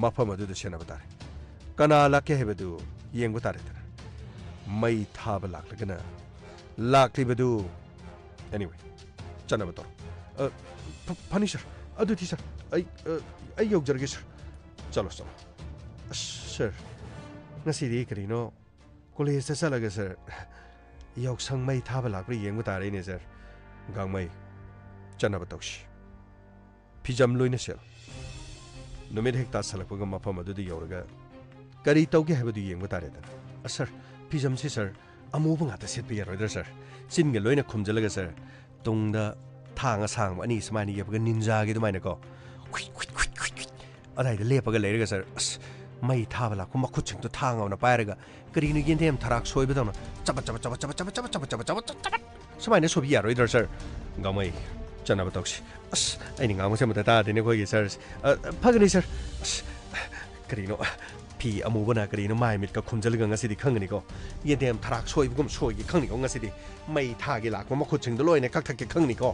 ꯃꯐꯝ ꯑꯗꯨꯗ ꯁꯦꯟꯅꯕ ꯇꯥꯔꯦ ꯀꯅꯥ ꯂꯥꯛꯀꯦ ꯍꯥꯏꯕꯗꯨ ꯌꯦꯡꯕ ꯇꯥꯔꯦꯗꯅ ꯃꯩ ꯊꯥꯕ ꯂꯥꯛꯂꯒꯅ ꯂꯥꯛꯂꯤꯕꯗꯨ ꯑꯦꯅꯤꯋꯦ ꯆꯠꯅꯕ ꯇꯧꯔꯣ ꯐꯅꯤ ꯁꯔ ꯑꯗꯨꯗꯤ ꯁꯔ ꯑꯩ ꯌꯧꯖꯔꯒꯦ ꯁꯔ ꯆꯂꯣ ꯑꯁ ꯁꯔ ꯉꯁꯤꯗꯤ ꯀꯔꯤꯅꯣ ꯀꯣꯂꯦꯖꯇ ꯆꯠꯂꯒ ꯁꯔ ꯌꯥꯎꯁꯪ ꯃꯩ ꯊꯥꯕ ꯂꯥꯛꯄ꯭ꯔꯥ ꯌꯦꯡꯕ ꯇꯥꯔꯦꯅꯦ ꯁꯔ ꯒꯥꯡꯃꯩ ꯆꯠꯅꯕ ꯇꯧꯁꯤ ꯐꯤꯖꯝ ꯂꯣꯏꯅ ꯁꯦꯠꯂꯨ ꯅꯨꯃꯤꯠ ꯍꯦꯛ ꯇꯥꯁꯜꯂꯛꯄꯒ ꯃꯐꯝ ꯑꯗꯨꯗ ꯌꯧꯔꯒ ꯀꯔꯤ ꯇꯧꯒꯦ ꯍꯥꯏꯕꯗꯨ ꯌꯦꯡꯕ ꯇꯥꯔꯦꯗꯅ ꯁꯔ ꯐꯤꯖꯝꯁꯤ ꯁꯔ ꯑꯃꯨꯕ ꯉꯥꯛꯇ ꯁꯦꯠꯄ ꯌꯥꯔꯣꯏꯗ꯭ꯔꯥ ꯁꯔ ꯆꯤꯟꯒ ꯂꯣꯏꯅ ꯈꯨꯝꯖꯤꯜꯂꯒ ꯁꯔ ꯇꯨꯡꯗ ꯊꯥꯡ ꯑꯁꯥꯡꯕ ꯑꯅꯤ ꯁꯨꯃꯥꯏꯅ ꯌꯦꯞꯄꯒ ꯅꯤꯟꯖꯥꯒꯤ ꯑꯗꯨꯃꯥꯏꯅꯀꯣ ꯑꯗꯥꯏꯗ ꯂꯦꯞꯄꯒ ꯂꯩꯔꯒ ꯁꯔ ꯑꯁ ꯃꯩ ꯊꯥꯕ ꯂꯥꯛꯄ ꯃꯈꯨꯠꯁꯤꯡꯗꯣ ꯊꯥꯡ ꯑꯃꯅ ꯄꯥꯏꯔꯒ ꯀꯔꯤꯅꯣ ꯌꯦꯟꯗꯦꯝ ꯊꯔꯥꯛ ꯁꯣꯏꯕꯗꯧꯅ ꯆꯕꯠ ꯁꯨꯃꯥꯏꯅ ꯁꯣꯏꯕ ꯌꯥꯔꯣꯏꯗ꯭ꯔꯥ ꯁꯔ ꯒꯥꯡꯃꯩ ꯆꯠꯅꯕ ꯇꯧꯁꯤ ꯑꯁ ꯑꯩꯅ ꯉꯥꯡꯕꯁꯦ ꯑꯃꯇ ꯇꯥꯗꯦꯅꯦ ꯑꯩꯈꯣꯏꯒꯤ ꯁꯔ ꯐꯒꯅꯤ ꯁꯔ ꯑꯁ ꯀꯔꯤꯅꯣ ꯐꯤ ꯑꯃꯨꯕꯅ ꯀꯔꯤꯅꯣ ꯃꯥꯏ ꯃꯤꯠꯀ ꯈꯨꯝꯖꯤꯜꯂꯒ ꯉꯁꯤꯗꯤ ꯈꯪꯒꯅꯤꯀꯣ ꯌꯦꯟꯗꯦꯝ ꯊꯔꯥꯛ ꯁꯣꯏꯕꯒꯨꯝ ꯁꯣꯏꯒꯦ ꯈꯪꯅꯤꯀꯣ ꯉꯁꯤꯗꯤ ꯃꯩ ꯊꯥꯒꯦ ꯂꯥꯛꯄ ꯃꯈꯨꯠꯁꯤꯡꯗꯣ ꯂꯣꯏꯅ ꯀꯛꯊꯠꯀꯦ ꯈꯪꯅꯤꯀꯣ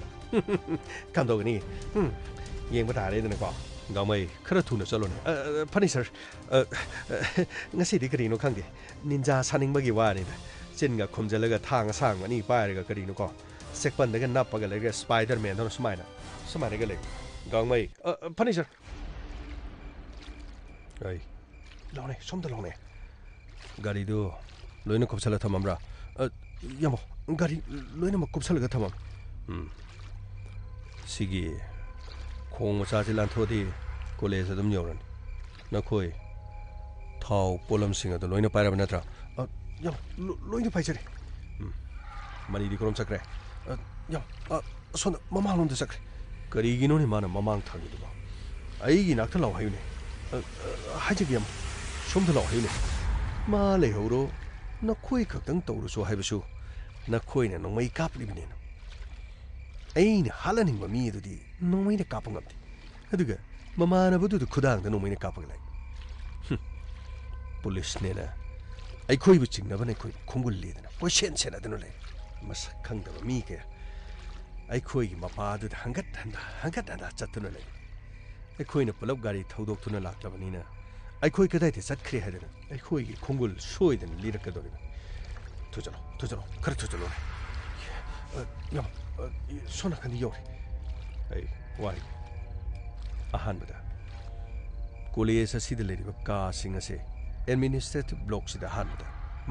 ꯀꯝꯗꯧꯒꯅꯤ ꯌꯦꯡꯕ ꯇꯥꯔꯦꯗꯅꯀꯣ ꯒꯥꯡꯃꯩ ꯈꯔ ꯊꯨꯅ ꯆꯠꯂꯣꯅꯦ ꯐꯅꯤ ꯁꯔ ꯉꯁꯤꯗꯤ ꯀꯔꯤꯅꯣ ꯈꯪꯗꯦ ꯅꯤꯟꯖꯥ ꯁꯥꯅꯤꯡꯕꯒꯤ ꯋꯥꯅꯤꯗ ꯆꯤꯟꯒ ꯈꯨꯝꯖꯤꯜꯂꯒ ꯊꯥꯡ ꯑꯁꯥꯡꯕ ꯑꯅꯤ ꯄꯥꯏꯔꯒ ꯀꯔꯤꯅꯣꯀꯣ ꯆꯦꯛꯄꯟꯗꯒ ꯅꯞꯄꯒ ꯂꯩꯔꯒ ꯁ꯭ꯄꯥꯏꯗꯔ ꯃꯦꯟꯗꯧꯅ ꯁꯨꯃꯥꯏꯅꯒ ꯂꯩ ꯒꯥꯡꯃꯩ ꯐꯅꯤ ꯁꯔ ꯑꯩ ꯂꯥꯎꯅꯦ ꯁꯣꯝꯗ ꯂꯥꯎꯅꯦ ꯒꯥꯔꯤꯗꯨ ꯂꯣꯏꯅ ꯀꯨꯞꯁꯜꯂ ꯊꯝꯃꯝꯕ꯭ꯔꯥ ꯌꯥꯝꯕꯣ ꯒꯥꯔꯤ ꯂꯣꯏꯅꯃꯛ ꯀꯨꯞꯁꯜꯂꯒ ꯊꯝꯃꯝ ꯁꯤꯒꯤ ꯈꯣꯡ ꯃꯆꯥꯁꯤ ꯂꯥꯟꯊꯣꯛꯑꯗꯤ ꯀꯣꯂꯦꯖ ꯑꯗꯨꯝ ꯌꯧꯔꯅꯤ ꯅꯈꯣꯏ ꯊꯥꯎ ꯄꯣꯠꯂꯝꯁꯤꯡ ꯑꯗꯨ ꯂꯣꯏꯅ ꯄꯥꯏꯔꯕ ꯅꯠꯇ꯭ꯔꯥ ꯌꯥꯝ ꯂꯣꯏꯅ ꯄꯥꯏꯖꯔꯦ ꯃꯅꯤꯗꯤ ꯀꯔꯣꯝ ꯆꯠꯈ꯭ꯔꯦ ꯌꯥꯝ ꯑꯁꯣꯝꯗ ꯃꯃꯥꯡꯂꯣꯝꯗ ꯆꯠꯈ꯭ꯔꯦ ꯀꯔꯤꯒꯤꯅꯣꯅꯦ ꯃꯥꯅ ꯃꯃꯥꯡ ꯊꯪꯉꯤꯗꯨꯕꯣ ꯑꯩꯒꯤ ꯅꯥꯛꯇ ꯂꯥꯎ ꯍꯥꯏꯌꯨꯅꯦ ꯍꯥꯏꯖꯒꯦ ꯌꯥꯝ ꯁꯣꯝꯗ ꯂꯥꯎ ꯍꯥꯏꯌꯨꯅꯦ ꯃꯥ ꯂꯩꯍꯧꯔꯣ ꯅꯈꯣꯏ ꯈꯛꯇꯪ ꯇꯧꯔꯁꯨ ꯍꯥꯏꯕꯁꯨ ꯅꯈꯣꯏꯅ ꯅꯣꯡꯃꯩ ꯀꯥꯞꯂꯤꯕꯅꯤꯅ ꯑꯩꯅ ꯍꯥꯠꯍꯟꯅꯤꯡꯕ ꯃꯤ ꯑꯗꯨꯗꯤ ꯅꯣꯡꯃꯩꯅ ꯀꯥꯞꯄ ꯉꯝꯗꯦ ꯑꯗꯨꯒ ꯃꯃꯥꯟꯅꯕꯗꯨꯗ ꯈꯨꯗꯥꯡꯗ ꯅꯣꯡꯃꯩꯅ ꯀꯥꯞꯄꯒ ꯂꯩ ꯄꯨꯂꯤꯁꯅꯦꯅ ꯑꯩꯈꯣꯏꯕꯨ ꯆꯤꯡꯅꯕꯅ ꯑꯩꯈꯣꯏ ꯈꯣꯡꯒꯨꯜ ꯂꯦꯗꯅ ꯀꯣꯏꯁꯦꯟ ꯁꯦꯟꯅꯗꯨꯅ ꯂꯩ ꯃꯁꯛ ꯈꯪꯗꯕ ꯃꯤ ꯀꯌꯥ ꯑꯩꯈꯣꯏꯒꯤ ꯃꯄꯥꯗꯨꯗ ꯍꯪꯒꯠ ꯍꯟꯗꯥ ꯆꯠꯇꯨꯅ ꯂꯩ ꯑꯩꯈꯣꯏꯅ ꯄꯨꯂꯞ ꯒꯥꯔꯤ ꯊꯧꯗꯣꯛꯇꯨꯅ ꯂꯥꯛꯂꯕꯅꯤꯅ ꯑꯩꯈꯣꯏ ꯀꯗꯥꯏꯗ ꯆꯠꯈ꯭ꯔꯦ ꯍꯥꯏꯗꯅ ꯑꯩꯈꯣꯏꯒꯤ ꯈꯣꯡꯒꯨꯜ ꯁꯣꯏꯗꯅ ꯂꯤꯔꯛꯀꯗꯧꯔꯤꯕꯅꯤ ꯊꯨꯖꯜꯂꯣ ꯈꯔ ꯊꯨꯖꯜꯂꯣ ꯌꯥꯝ ꯁꯣꯝ ꯅꯥꯀꯟꯗ ꯌꯧꯔꯦ ꯑꯩ ꯋꯥꯔꯤ ꯑꯍꯥꯟꯕꯗ ꯀꯣꯂꯦꯖ ꯑꯁꯤꯗ ꯂꯩꯔꯤꯕ ꯀꯥꯁꯤꯡ ꯑꯁꯦ ꯑꯦꯗꯃꯤꯅꯤꯁꯇ꯭ꯔꯦꯇꯤꯚ ꯕ꯭ꯂꯣꯛꯁꯤꯗ ꯑꯍꯥꯟꯕꯗ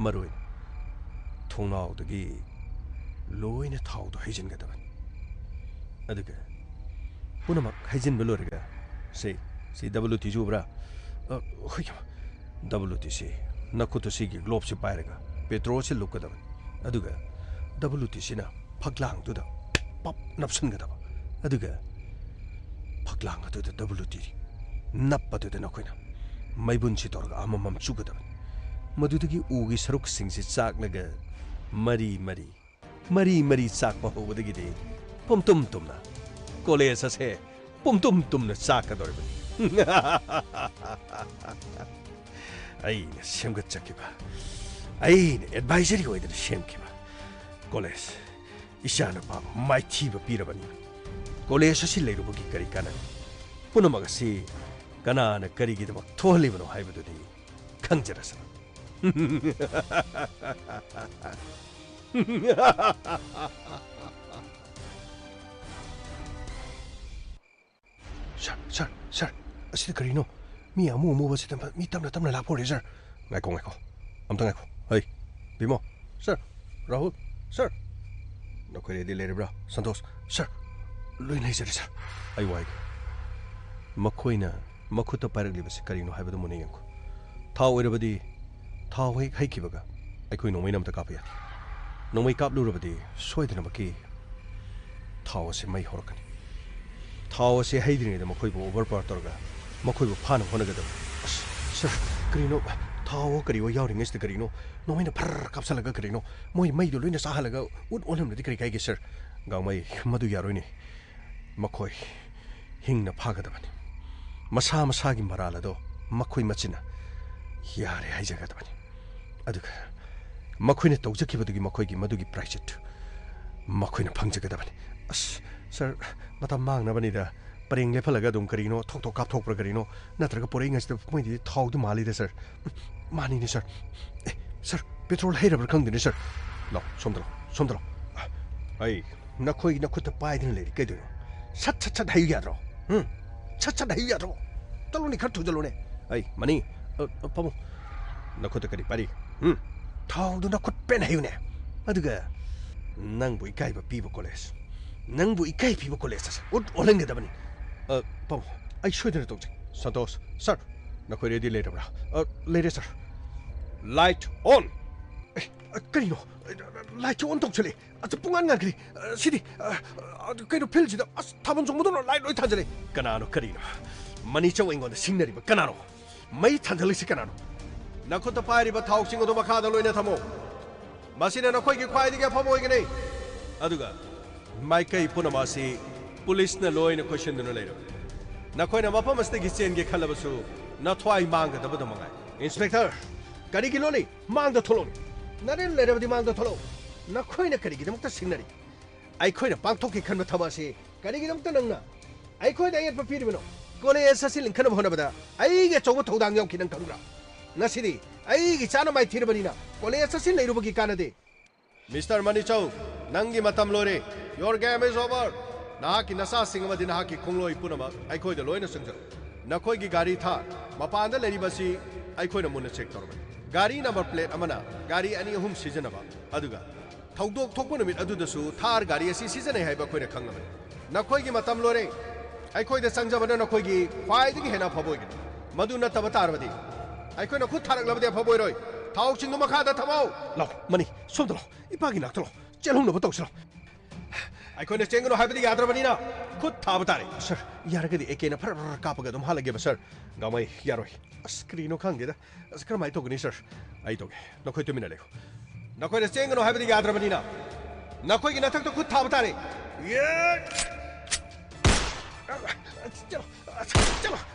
ꯃꯔꯨꯑꯣꯏꯅ ꯊꯣꯡꯅꯥꯎꯗꯒꯤ ꯂꯣꯏꯅ ꯊꯥꯎꯗꯣ ꯍꯩꯖꯤꯟꯒꯗꯕꯅꯤ ꯑꯗꯨꯒ ꯄꯨꯝꯅꯃꯛ ꯍꯩꯖꯤꯟꯕ ꯂꯣꯏꯔꯒ ꯁꯤ WT ꯎꯕ꯭ꯔꯥ ꯍꯣꯏ WTC ꯅꯈꯨꯠꯇ ꯁꯤꯒꯤ ꯒ꯭ꯂꯣꯞꯁꯤ ꯄꯥꯏꯔꯒ ꯄꯦꯇ꯭ꯔꯣꯜꯁꯤ ꯂꯨꯞꯀꯗꯕꯅꯤ ꯑꯗꯨꯒ WTCꯅ ꯐꯛꯂꯥꯡꯗꯨꯗ ꯄꯞ ꯅꯞꯁꯤꯟꯒꯗꯕ ꯑꯗꯨꯒ ꯐꯛꯂꯥꯡ ꯑꯗꯨꯗ WT ꯅꯞꯄꯗꯨꯗ ꯅꯈꯣꯏꯅ ꯃꯩꯕꯨꯟꯁꯤ ꯇꯧꯔꯒ ꯑꯃꯃꯝ ꯆꯨꯒꯗꯕꯅꯤ ꯃꯗꯨꯗꯒꯤ ꯎꯒꯤ ꯁꯔꯨꯛꯁꯤꯡꯁꯤ ꯆꯥꯛꯂꯒ ꯃꯔꯤ ꯆꯥꯛꯄ ꯍꯧꯕꯗꯒꯤꯗꯤ ꯄꯨꯝꯇꯨꯝ ꯇꯨꯝꯅ ꯀꯣꯂꯦꯖ ꯑꯁꯦ ꯄꯨꯝꯇꯨꯝ ꯇꯨꯝꯅ ꯆꯥꯛꯀꯗꯧꯔꯤꯕꯅꯤ ꯑꯩꯅ ꯁꯦꯝꯒꯠꯆꯈꯤꯕ ꯑꯩꯅ ꯑꯦꯗꯚꯥꯏꯖꯔꯤ ꯑꯣꯏꯗꯅ ꯁꯦꯝꯈꯤꯕ ꯀꯣꯂꯦꯖ ꯏꯆꯥꯅ ꯄꯥꯕ ꯃꯥꯏꯊꯤꯕ ꯄꯤꯔꯕꯅꯤ ꯀꯣꯂꯦꯖ ꯑꯁꯤ ꯂꯩꯔꯨꯕꯒꯤ ꯀꯔꯤ ꯀꯥꯟꯅꯕ ꯄꯨꯝꯅꯃꯛ ꯑꯁꯤ ꯀꯅꯥꯅ ꯀꯔꯤꯒꯤꯗꯃꯛ ꯊꯣꯛꯍꯜꯂꯤꯕꯅꯣ ꯍꯥꯏꯕꯗꯨꯗꯤ ꯈꯪꯖꯔꯁꯅꯨ ꯁꯔ ꯑꯁꯤꯗ ꯀꯔꯤꯅꯣ ꯃꯤ ꯑꯃꯨꯕꯁꯤꯗ ꯃꯤ ꯇꯞꯅ ꯂꯥꯛꯄ ꯑꯣꯏꯔꯦ ꯁꯔ ꯉꯥꯏꯈꯣ ꯑꯝꯇ ꯉꯥꯏꯈꯣ ꯍꯩ ꯚꯤꯃꯣ ꯁꯔ ꯔꯥꯍꯨꯜ ꯁꯔ ꯅꯈꯣꯏ ꯔꯦꯗꯤ ꯂꯩꯔꯤꯕ꯭ꯔꯥ ꯁꯟꯇꯣꯁ ꯁꯔ ꯂꯣꯏꯅ ꯂꯩꯖꯔꯦ ꯁꯔ ꯑꯩ ꯋꯥꯏꯒꯦ ꯃꯈꯣꯏꯅ ꯃꯈꯨꯠꯇ ꯄꯥꯏꯔꯛꯂꯤꯕꯁꯤ ꯀꯔꯤꯅꯣ ꯍꯥꯏꯕꯗꯨ ꯃꯨꯟꯅ ꯌꯦꯡꯈꯣ ꯊꯥꯎ ꯑꯣꯏꯔꯕꯗꯤ ꯊꯥꯎ ꯍꯦꯛ ꯍꯩꯈꯤꯕꯒ ꯑꯩꯈꯣꯏ ꯅꯣꯡꯃꯩ ꯑꯃꯇ ꯀꯥꯞꯄ ꯌꯥꯗꯦ ꯅꯣꯡꯃꯩ ꯀꯥꯞꯂꯨꯔꯕꯗꯤ ꯁꯣꯏꯗꯅꯃꯛꯀꯤ ꯊꯥꯎ ꯑꯁꯤ ꯃꯩ ꯍꯧꯔꯛꯀꯅꯤ ꯊꯥꯎ ꯑꯁꯤ ꯍꯩꯗ꯭ꯔꯤꯉꯩꯗ ꯃꯈꯣꯏꯕꯨ ꯑꯣꯚꯔꯄꯥꯋꯔ ꯇꯧꯔꯒ ꯃꯈꯣꯏꯕꯨ ꯐꯥꯅꯕ ꯍꯣꯠꯅꯒꯗꯕꯅꯤ ꯑꯁ ꯁꯔ ꯀꯔꯤꯅꯣ ꯊꯥꯎ ꯀꯔꯤꯑꯣ ꯌꯥꯎꯔꯤꯉꯩꯁꯤꯗ ꯀꯔꯤꯅꯣ ꯅꯣꯡꯃꯩꯅ ꯐꯔ ꯀꯥꯞꯁꯜꯂꯒ ꯀꯔꯤꯅꯣ ꯃꯣꯏ ꯃꯩꯗꯣ ꯂꯣꯏꯅ ꯆꯥꯍꯜꯂꯒ ꯎꯠ ꯑꯣꯜꯍꯟꯕꯗꯤ ꯀꯔꯤ ꯀꯥꯏꯒꯦ ꯁꯔ ꯒꯥꯡꯃꯩ ꯃꯗꯨ ꯌꯥꯔꯣꯏꯅꯦ ꯃꯈꯣꯏ ꯍꯤꯡꯅ ꯐꯥꯒꯗꯕꯅꯤ ꯃꯁꯥ ꯃꯁꯥꯒꯤ ꯃꯔꯥꯜ ꯑꯗꯣ ꯃꯈꯣꯏ ꯃꯆꯤꯟꯅ ꯌꯥꯔꯦ ꯍꯥꯏꯖꯒꯗꯕꯅꯤ ꯑꯗꯨꯒ ꯃꯈꯣꯏꯅ ꯇꯧꯖꯈꯤꯕꯗꯨꯒꯤ ꯃꯈꯣꯏꯒꯤ ꯃꯗꯨꯒꯤ ꯄ꯭ꯔꯥꯏꯖꯤꯠ ꯃꯈꯣꯏꯅ ꯐꯪꯖꯒꯗꯕꯅꯤ ꯑꯁ ꯁꯔ ꯃꯇꯝ ꯃꯥꯡꯅꯕꯅꯤꯗ ꯄꯔꯦꯡ ꯂꯦꯞꯍꯜꯂꯒ ꯑꯗꯨꯝ ꯀꯔꯤꯅꯣ ꯊꯣꯛ ꯀꯥꯞꯊꯣꯛꯄ꯭ꯔꯥ ꯀꯔꯤꯅꯣ ꯅꯠꯇ꯭ꯔꯒ ꯄꯣꯔꯛꯏꯉꯩꯁꯤꯗ ꯃꯣꯏꯗꯤ ꯊꯥꯎꯗꯨ ꯃꯥꯜꯂꯤꯗ ꯁꯔ ꯃꯥꯅꯤꯅꯦ ꯁꯔ ꯁꯔ ꯄꯦꯇ꯭ꯔꯣꯜ ꯍꯩꯔꯕ꯭ꯔꯥ ꯈꯪꯗꯦꯅꯦ ꯁꯔ ꯂꯥꯎ ꯁꯣꯝꯗ ꯂꯥꯎ ꯑꯩ ꯅꯈꯣꯏꯒꯤ ꯅꯈꯨꯠꯇ ꯄꯥꯏꯗꯅ ꯂꯩꯔꯤ ꯀꯩꯗꯧꯅꯣ ꯁꯠ ꯍꯩꯌꯨ ꯌꯥꯗ꯭ꯔꯣ ꯁꯠ ꯍꯩꯌꯨ ꯌꯥꯗ꯭ꯔꯣ ꯆꯠꯂꯣꯅꯦ ꯈꯔ ꯊꯨꯖꯜꯂꯣꯅꯦ ꯑꯩ ꯃꯅꯤ ꯄꯥꯕꯨꯡ ꯅꯈꯨꯠꯇ ꯀꯔꯤ ꯄꯥꯏꯔꯤ ꯊꯥꯎꯗꯨ ꯅꯈꯨꯠ ꯄꯦꯟꯅ ꯍꯩꯌꯨꯅꯦ ꯑꯗꯨꯒ ꯅꯪꯕꯨ ꯏꯀꯥꯏꯕ ꯄꯤꯕ ꯀꯣꯂꯦꯖ ꯅꯪꯕꯨ ꯏꯀꯥꯏ ꯄꯤꯕ ꯀꯣꯂꯦꯖ ꯑꯁꯦ ꯎꯠ ꯑꯣꯜꯍꯟꯒꯗꯕꯅꯤ ꯄꯥꯕꯨꯡ ꯑꯩ ꯁꯣꯏꯗꯅ ꯇꯧꯖꯩ ꯁꯟꯇꯣꯁ ꯁꯔ ꯅꯈꯣꯏ ꯔꯦꯗꯤ ꯂꯩꯔꯕ꯭ꯔꯥ ꯂꯩꯔꯦ ꯁꯔ ꯂꯥꯏꯠ ꯑꯣꯟ ꯀꯔꯤꯅꯣ ꯂꯥꯏꯠꯁꯨ ꯑꯣꯟ ꯇꯧꯁꯜꯂꯦ ꯑꯁ ꯄꯨꯡꯉꯥꯟ ꯉꯥꯟꯈ꯭ꯔꯦ ꯁꯤꯗꯤ ꯀꯩꯅꯣ ꯐꯤꯜꯁꯤꯗ ꯑꯁ ꯊꯥꯕꯜ ꯆꯣꯡꯕꯗꯧꯅ ꯂꯥꯏꯠ ꯂꯣꯏ ꯊꯥꯟꯖꯜꯂꯦ ꯀꯅꯥꯅꯣ ꯀꯔꯤꯅꯣ ꯃꯅꯤꯆꯧ ꯑꯩꯉꯣꯟꯗ ꯁꯤꯡꯅꯔꯤꯕ ꯀꯅꯥꯅꯣ ꯃꯩ ꯊꯥꯟꯖꯜꯂꯤꯁꯤ ꯀꯅꯥꯅꯣ ꯅꯈꯨꯠꯇ ꯄꯥꯏꯔꯤꯕ ꯊꯥꯎꯁꯤꯡ ꯑꯗꯨ ꯃꯈꯥꯗ ꯂꯣꯏꯅ ꯊꯝꯃꯣ ꯃꯁꯤꯅ ꯅꯈꯣꯏꯒꯤ ꯈ꯭ꯋꯥꯏꯗꯒꯤ ꯑꯐꯕ ꯑꯣꯏꯒꯅꯤ ꯑꯗꯨꯒ ꯃꯥꯏꯀꯩ ꯄꯨꯝꯅꯃꯛ ꯑꯁꯤ ꯄꯨꯂꯤꯁꯅ ꯂꯣꯏꯅ ꯀꯣꯏꯁꯤꯟꯗꯨꯅ ꯂꯩꯔꯕꯅꯤ ꯅꯈꯣꯏꯅ ꯃꯐꯝ ꯑꯁꯤꯗꯒꯤ ꯆꯦꯟꯒꯦ ꯈꯜꯂꯕꯁꯨ ꯅꯊ꯭ꯋꯥꯏ ꯃꯥꯡꯒꯗꯕꯗ ꯃꯉꯥꯏ ꯏꯟꯁꯄꯦꯛꯇꯔ ꯀꯔꯤꯒꯤ ꯂꯣꯜꯂꯤ ꯃꯥꯡꯗ ꯊꯣꯛꯂꯛꯎ ꯅꯔꯦꯟ ꯂꯩꯔꯕꯗꯤ ꯃꯥꯡꯗ ꯊꯣꯛꯂꯛꯎ ꯅꯈꯣꯏꯅ ꯀꯔꯤꯒꯤꯗꯃꯛꯇ ꯁꯤꯡꯅꯔꯤ ꯑꯩꯈꯣꯏꯅ ꯄꯥꯡꯊꯣꯛꯀꯦ ꯈꯟꯕ ꯊꯕꯛ ꯑꯁꯤ ꯀꯔꯤꯒꯤꯗꯃꯛꯇ ꯅꯪꯅ ꯑꯩꯈꯣꯏꯗ ꯑꯌꯦꯠꯄ ꯄꯤꯔꯤꯕꯅꯣ ꯀꯣꯂꯦꯖ ꯑꯁꯤ ꯂꯤꯡꯈꯠꯅꯕ ꯍꯣꯠꯅꯕꯗ ꯑꯩꯒꯤ ꯑꯆꯧꯕ ꯊꯧꯗꯥꯡ ꯌꯥꯎꯈꯤ ꯅꯪ ꯈꯪꯕ꯭ꯔꯥ ꯉꯁꯤꯗꯤ ꯑꯩꯒꯤ ꯆꯥꯅ ꯃꯥꯏꯊꯤꯔꯕꯅꯤꯅ ꯀꯣꯂꯦꯖ ꯑꯁꯤ ꯂꯩꯔꯨꯕꯒꯤ ꯀꯥꯟꯅꯗꯦ ꯃꯤꯁꯇꯔ ꯃꯅꯤꯆꯧ ꯅꯪꯒꯤ ꯃꯇꯝ ꯂꯣꯏꯔꯦ ꯌꯣꯔ ꯒꯦꯝ ꯏज ꯑꯣꯚꯔ ꯅꯍꯥꯛꯀꯤ ꯅꯆꯥꯁꯤꯡ ꯑꯃꯗꯤ ꯅꯍꯥꯛꯀꯤ ꯈꯣꯡꯂꯣꯏ ꯄꯨꯝꯅꯃꯛ ꯑꯩꯈꯣꯏꯗ ꯂꯣꯏꯅ ꯆꯪꯖꯔꯨ ꯅꯈꯣꯏꯒꯤ ꯒꯥꯔꯤ ꯊꯥꯔ ꯃꯄꯥꯟꯗ ꯂꯩꯔꯤꯕꯁꯤ ꯑꯩꯈꯣꯏꯅ ꯃꯨꯟꯅ ꯆꯦꯛ ꯇꯧꯔꯕꯅꯤ ꯒꯥꯔꯤ ꯅꯝꯕꯔ ꯄ꯭ꯂꯦꯠ ꯑꯃꯅ ꯒꯥꯔꯤ 2-3 ꯁꯤꯖꯤꯟꯅꯕ ꯑꯗꯨꯒ ꯊꯧꯗꯣꯛ ꯊꯣꯛꯄ ꯅꯨꯃꯤꯠ ꯑꯗꯨꯗꯁꯨ ꯊꯥꯔ ꯒꯥꯔꯤ ꯑꯁꯤ ꯁꯤꯖꯤꯟꯅꯩ ꯍꯥꯏꯕ ꯑꯩꯈꯣꯏꯅ ꯈꯪꯂꯕꯅꯤ ꯅꯈꯣꯏꯒꯤ ꯃꯇꯝ ꯂꯣꯏꯔꯦ ꯑꯩꯈꯣꯏꯗ ꯆꯪꯖꯕꯅ ꯅꯈꯣꯏꯒꯤ ꯈ꯭ꯋꯥꯏꯗꯒꯤ ꯍꯦꯟꯅ ꯑꯐꯕ ꯑꯣꯏꯒꯅꯤ ꯃꯗꯨ ꯅꯠꯇꯕ ꯇꯥꯔꯕꯗꯤ ꯑꯩꯈꯣꯏꯅ ꯈꯨꯠ ꯊꯥꯔꯛꯂꯕꯗꯤ ꯑꯐꯕ ꯑꯣꯏꯔꯣꯏ ꯊꯥꯎꯁꯤꯡꯗꯨ ꯃꯈꯥꯗ ꯊꯝꯃꯣ ꯂꯥꯎ ꯃꯅꯤ ꯁꯣꯝꯗ ꯂꯥꯎ ꯏꯄꯥꯒꯤ ꯅꯥꯛꯇ ꯂꯥꯎ ꯆꯦꯜꯍꯧꯅꯕ ꯇꯧꯁꯤ ꯂꯥꯎ ꯑꯩꯈꯣꯏꯅ ꯆꯦꯟꯒꯅꯨ ꯍꯥꯏꯕꯗꯤ ꯌꯥꯗ꯭ꯔꯕꯅꯤꯅ ꯈꯨꯠ ꯊꯥꯕ ꯇꯥꯔꯦ ꯁꯔ ꯌꯥꯔꯒꯗꯤ ꯑꯦꯀꯦꯅ ꯐꯔ ꯀꯥꯞꯄꯒ ꯑꯗꯨꯝ ꯍꯜꯂꯒꯦꯕ ꯁꯔ ꯒꯥꯃꯩ ꯌꯥꯔꯣꯏ ꯑꯁ ꯀꯔꯤꯅꯣ ꯈꯪꯗꯦꯗ ꯑꯁ ꯀꯔꯝꯍꯥꯏꯅ ꯇꯧꯒꯅꯤ ꯁꯔ ꯑꯩ ꯇꯧꯒꯦ ꯅꯈꯣꯏ ꯇꯨꯃꯤꯟꯅ ꯂꯩꯌꯨ ꯅꯈꯣꯏꯅ ꯆꯦꯟꯒꯅꯨ ꯍꯥꯏꯕꯗꯤ ꯌꯥꯗ꯭ꯔꯕꯅꯤꯅ ꯅꯈꯣꯏꯒꯤ ꯅꯊꯛꯇ ꯈꯨꯠ ꯊꯥꯕ ꯇꯥꯔꯦ चलो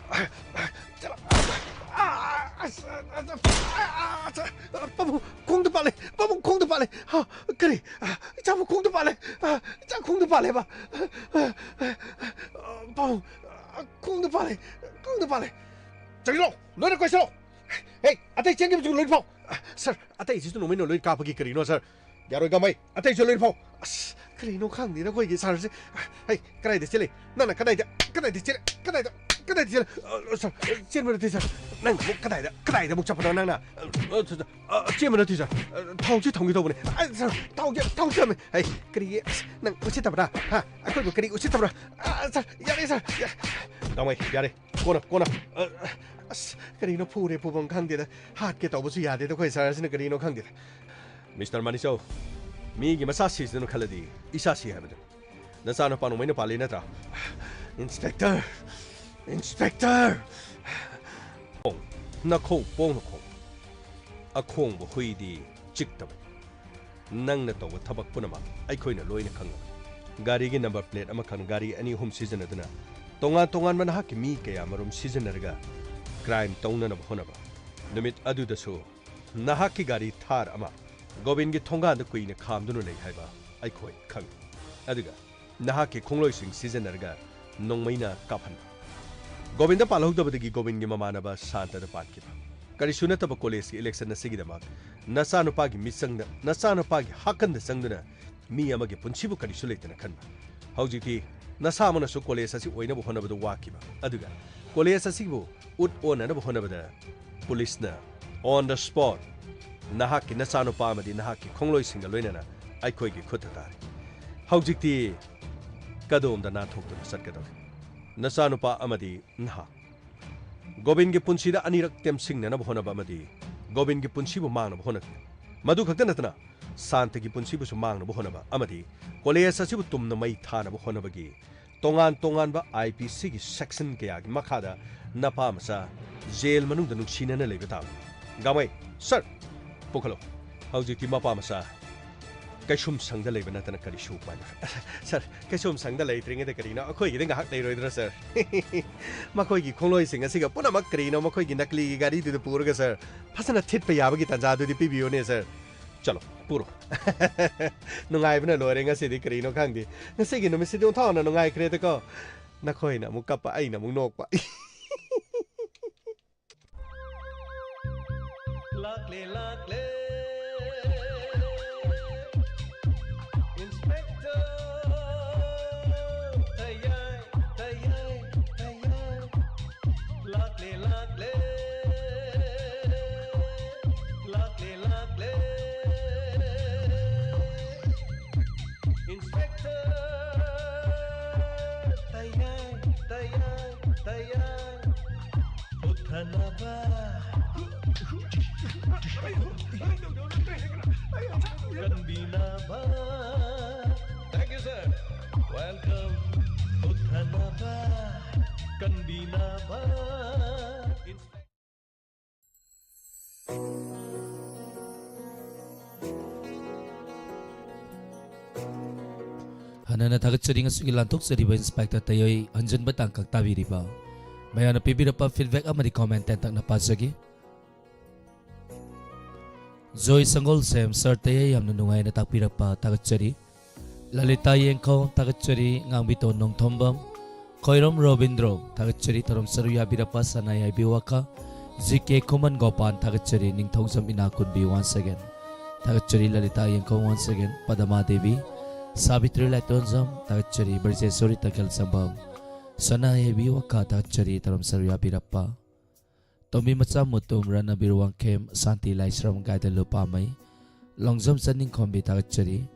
चलो ꯈꯣꯡꯗ ꯄꯥꯜꯂꯦ ꯄꯥꯕꯨꯡ ꯈꯣꯡꯗ ꯄꯥꯜꯂꯦ ꯀꯔꯤ ꯏꯆꯥꯕꯨ ꯈꯣꯡꯗ ꯄꯥꯜꯂꯦ ꯏꯆꯥ ꯈꯣꯡꯗ ꯄꯥꯜꯂꯦꯕ ꯄꯥꯕꯨꯡ ꯈꯣꯡꯗ ꯄꯥꯜꯂꯦ ꯆꯪꯂꯣ ꯂꯣꯏꯅ ꯀꯣꯏꯁꯤꯜꯂꯣ ꯍꯦ ꯑꯇꯩ ꯆꯦꯟꯈꯤꯕꯁꯨ ꯂꯣꯏꯅ ꯐꯥꯎ ꯁꯔ ꯑꯇꯩꯁꯤꯁꯨ ꯅꯣꯡꯃꯩꯅ ꯂꯣꯏꯅ ꯀꯥꯞꯄꯒꯤ ꯀꯔꯤꯅꯣ ꯁꯔ ꯌꯥꯔꯣꯏ ꯒꯥꯃꯩ ꯑꯇꯩꯁꯨ ꯂꯣꯏꯅ ꯐꯥꯎ ꯑꯁ ꯀꯔꯤꯅꯣ ꯈꯪꯗꯦꯅ ꯑꯩꯈꯣꯏꯒꯤ ꯁꯥꯔꯁꯦ ꯍꯩ ꯀꯗꯥꯏꯗ ꯆꯦꯜꯂꯤ ꯅꯪꯅ ꯀꯗꯥꯏꯗ ꯆꯦꯜꯂꯤ ꯀꯗꯥꯏꯗ ꯆꯦꯜꯂꯤ ꯁꯔ ꯆꯦꯟꯕ ꯅꯠꯇꯦ ꯁꯔ ꯅꯪ ꯑꯃꯨꯛ ꯀꯗꯥꯏꯗ ꯑꯃꯨꯛ ꯆꯠꯄꯅꯣ ꯅꯪꯅ ꯆꯦꯟꯕ ꯅꯠꯇꯦ ꯁꯔ ꯊꯥꯎꯁꯤ ꯊꯝꯒꯦ ꯇꯧꯕꯅꯦ ꯁꯔ ꯊꯥꯎ ꯊꯝꯃꯦ ꯍꯩ ꯀꯔꯤꯒꯤ ꯅꯪ ꯎꯁꯤꯠꯇꯕ꯭ꯔꯥ ꯑꯩꯈꯣꯏꯕꯨ ꯀꯔꯤ ꯎꯁꯤꯠꯇꯕ꯭ꯔꯥ ꯁꯔ ꯌꯥꯔꯦ ꯁꯔ ꯒꯥꯃꯩ ꯌꯥꯔꯦ ꯀꯣꯟꯅ ꯑꯁ ꯀꯔꯤꯅꯣ ꯐꯨꯐꯝ ꯈꯪꯗꯦꯗ ꯍꯥꯠꯀꯦ ꯇꯧꯕꯁꯨ ꯌꯥꯗꯦꯗ ꯑꯩꯈꯣꯏ ꯁꯥꯔꯁꯤꯅ ꯀꯔꯤꯅꯣ ꯈꯪꯗꯦꯗ ꯃꯤꯁꯇꯔ ꯃꯅꯤꯆꯧ ꯃꯤꯒꯤ ꯃꯆꯥ ꯁꯤꯁꯤꯗꯅ ꯈꯜꯂꯗꯤ ꯏꯁꯥ ꯁꯤ ꯍꯥꯏꯕꯗꯨ ꯅꯆꯥꯅꯨꯄꯥ ꯅꯣꯡꯃꯩꯅ ꯄꯥꯜꯂꯤ ꯅꯠꯇ꯭ꯔꯥ ꯏꯟꯁꯄꯦꯛꯇꯔ ꯅꯈꯣꯡ ꯄꯣꯡꯅ ꯈꯣꯡ ꯑꯈꯣꯡꯕ ꯍꯨꯏꯗꯤ ꯆꯤꯛꯇꯕꯅꯤ ꯅꯪꯅ ꯇꯧꯕ ꯊꯕꯛ ꯄꯨꯝꯅꯃꯛ ꯑꯩꯈꯣꯏꯅ ꯂꯣꯏꯅ ꯈꯪꯂꯕꯅꯤ ꯒꯥꯔꯤꯒꯤ ꯅꯝꯕꯔ ꯄ꯭ꯂꯦꯠ ꯑꯃꯈꯛ ꯒꯥꯔꯤ 2-3 ꯁꯤꯖꯤꯟꯅꯗꯨꯅ ꯇꯣꯉꯥꯟꯕ ꯅꯍꯥꯛꯀꯤ ꯃꯤ ꯀꯌꯥꯃꯔꯨꯝ ꯁꯤꯖꯤꯟꯅꯔꯒ ꯀ꯭ꯔꯥꯏꯝ ꯇꯧꯅꯅꯕ ꯍꯣꯠꯅꯕ ꯅꯨꯃꯤꯠ ꯑꯗꯨꯗꯁꯨ ꯅꯍꯥꯛꯀꯤ ꯒꯥꯔꯤ ꯊꯥꯔ ꯑꯃ ꯒꯣꯕꯤꯟꯒꯤ ꯊꯣꯡꯒꯥꯟꯗ ꯀꯨꯏꯅ ꯈꯥꯝꯗꯨꯅ ꯂꯩ ꯍꯥꯏꯕ ꯑꯩꯈꯣꯏ ꯈꯪꯏ ꯑꯗꯨꯒ ꯅꯍꯥꯛꯀꯤ ꯈꯣꯡꯂꯣꯏꯁꯤꯡ ꯁꯤꯖꯤꯟꯅꯔꯒ ꯅꯣꯡꯃꯩꯅ ꯀꯥꯞꯍꯟꯕ ꯒꯣꯕꯤꯟꯗ ꯄꯥꯜꯍꯧꯗꯕꯗꯒꯤ ꯒꯣꯕꯤꯟꯒꯤ ꯃꯃꯥꯟꯅꯕ ꯁꯥꯟꯇꯗ ꯄꯥꯟꯈꯤꯕ ꯀꯔꯤꯁꯨ ꯅꯠꯇꯕ ꯀꯣꯂꯦꯖꯀꯤ ꯏꯂꯦꯛꯁꯟ ꯑꯁꯤꯒꯤꯗꯃꯛ ꯅꯆꯥꯅꯨꯄꯥꯒꯤ ꯃꯤꯆꯪꯗ ꯅꯆꯥꯅꯨꯄꯥꯒꯤ ꯍꯥꯀꯟꯗ ꯆꯪꯗꯨꯅ ꯃꯤ ꯑꯃꯒꯤ ꯄꯨꯟꯁꯤꯕꯨ ꯀꯔꯤꯁꯨ ꯂꯩꯇꯅ ꯈꯟꯕ ꯍꯧꯖꯤꯛꯇꯤ ꯅꯁꯥ ꯑꯃꯅꯁꯨ ꯀꯣꯂꯦꯖ ꯑꯁꯤ ꯑꯣꯏꯅꯕ ꯍꯣꯠꯅꯕꯗ ꯋꯥꯈꯤꯕ ꯑꯗꯨꯒ ꯀꯣꯂꯦꯖ ꯑꯁꯤꯕꯨ ꯎꯠ ꯑꯣꯟꯅꯅꯕ ꯍꯣꯠꯅꯕꯗ ꯄꯨꯂꯤꯁꯅ ꯑꯣꯟ ꯗ ꯁ꯭ꯄꯣꯠ ꯅꯍꯥꯛꯀꯤ ꯅꯆꯥꯅꯨꯄꯥ ꯑꯃꯗꯤ ꯅꯍꯥꯛꯀꯤ ꯈꯣꯡꯂꯣꯏꯁꯤꯡꯒ ꯂꯣꯏꯅꯅ ꯑꯩꯈꯣꯏꯒꯤ ꯈꯨꯠꯇ ꯇꯥꯔꯦ ꯍꯧꯖꯤꯛꯇꯤ ꯀꯗꯣꯝꯗ ꯅꯥꯟꯊꯣꯛꯇꯨꯅ ꯆꯠꯀꯗꯧꯔꯦ ꯅꯆꯥꯅꯨꯄꯥ ꯑꯃꯗꯤ ꯅꯍꯥꯛ ꯒꯣꯕꯤꯟꯒꯤ ꯄꯨꯟꯁꯤꯗ ꯑꯅꯤꯔꯛ ꯇꯦꯝꯁꯤꯡꯅꯅꯕ ꯍꯣꯠꯅꯕ ꯑꯃꯗꯤ ꯒꯣꯕꯤꯟꯒꯤ ꯄꯨꯟꯁꯤꯕꯨ ꯃꯥꯡꯅꯕ ꯍꯣꯠꯅꯈꯤ मधु खक्त नतना शांति की पुंसी बुसु मांगनबो होनबा अमदी कॉलेज असिबु तुमना मई थानबो होनबगी तोंगान तोंगान बा आईपीसी की सेक्शन कया की मखादा नपा मसा जेल मनुंग नुक्सीनना लेबे ताब गामई सर पुखलो हौजिकी मपा मसा कैसुम संग लेबे नतना करी शु पान सर कैसुम संग लेत्रिंगे दे करीना अखोई गिदे ngahak लेरोइद्रा सर मखोई की खोलोई सिंग असिगा पुनमक करीना मखोई की नकली की गाड़ी दु पुरगा सर फसना थिट पे याबगी तंजा दुदि पिबियोने सर चलो पुरो नुंगाइबना लोरे ngasi di करीनो खांगदी ngasi gi नुमिसि दु थावना नुंगाइ क्रेते को नखोइना मु कपा आइना मु नोकपा लाकले लाकले इंस्पेक्टर तैयार तैयार तैयार लाकले लाकले लाकले लाकले इंस्पेक्टर तैयार तैयार तैयार उठनबा Kanbinaba. Thank you, sir. Welcome. Uthanaba. Kanbinaba. Hanana thagatsari ngasugi lantok sariba Inspector TAYAI hanjan batang kag tabiriba. Mayana pibirapa feedback amari comment tak napasagi. Joy Sanggol Sam Sir TAYAI yamna nungai na takpirapa tagatsari Lalita Yengkong tagatsari ngangbito nong thombam Koirom Robindro tagatsari tarom saruya birapa sanayai biwaka ZK Kuman Gopan tagatsari ning thongsam inakun bi once again tagatsari Lalita Yengkong once again Padama Devi Sabitri Latonzam tagatsari Berjesori Takal Sambang sanayai biwaka tagatsari tarom saruya birapa Tommy Macha Mutum Rana Birwang Kem Santi Laisram Gaida Lupamai Longzam Saning Kombi Tagachari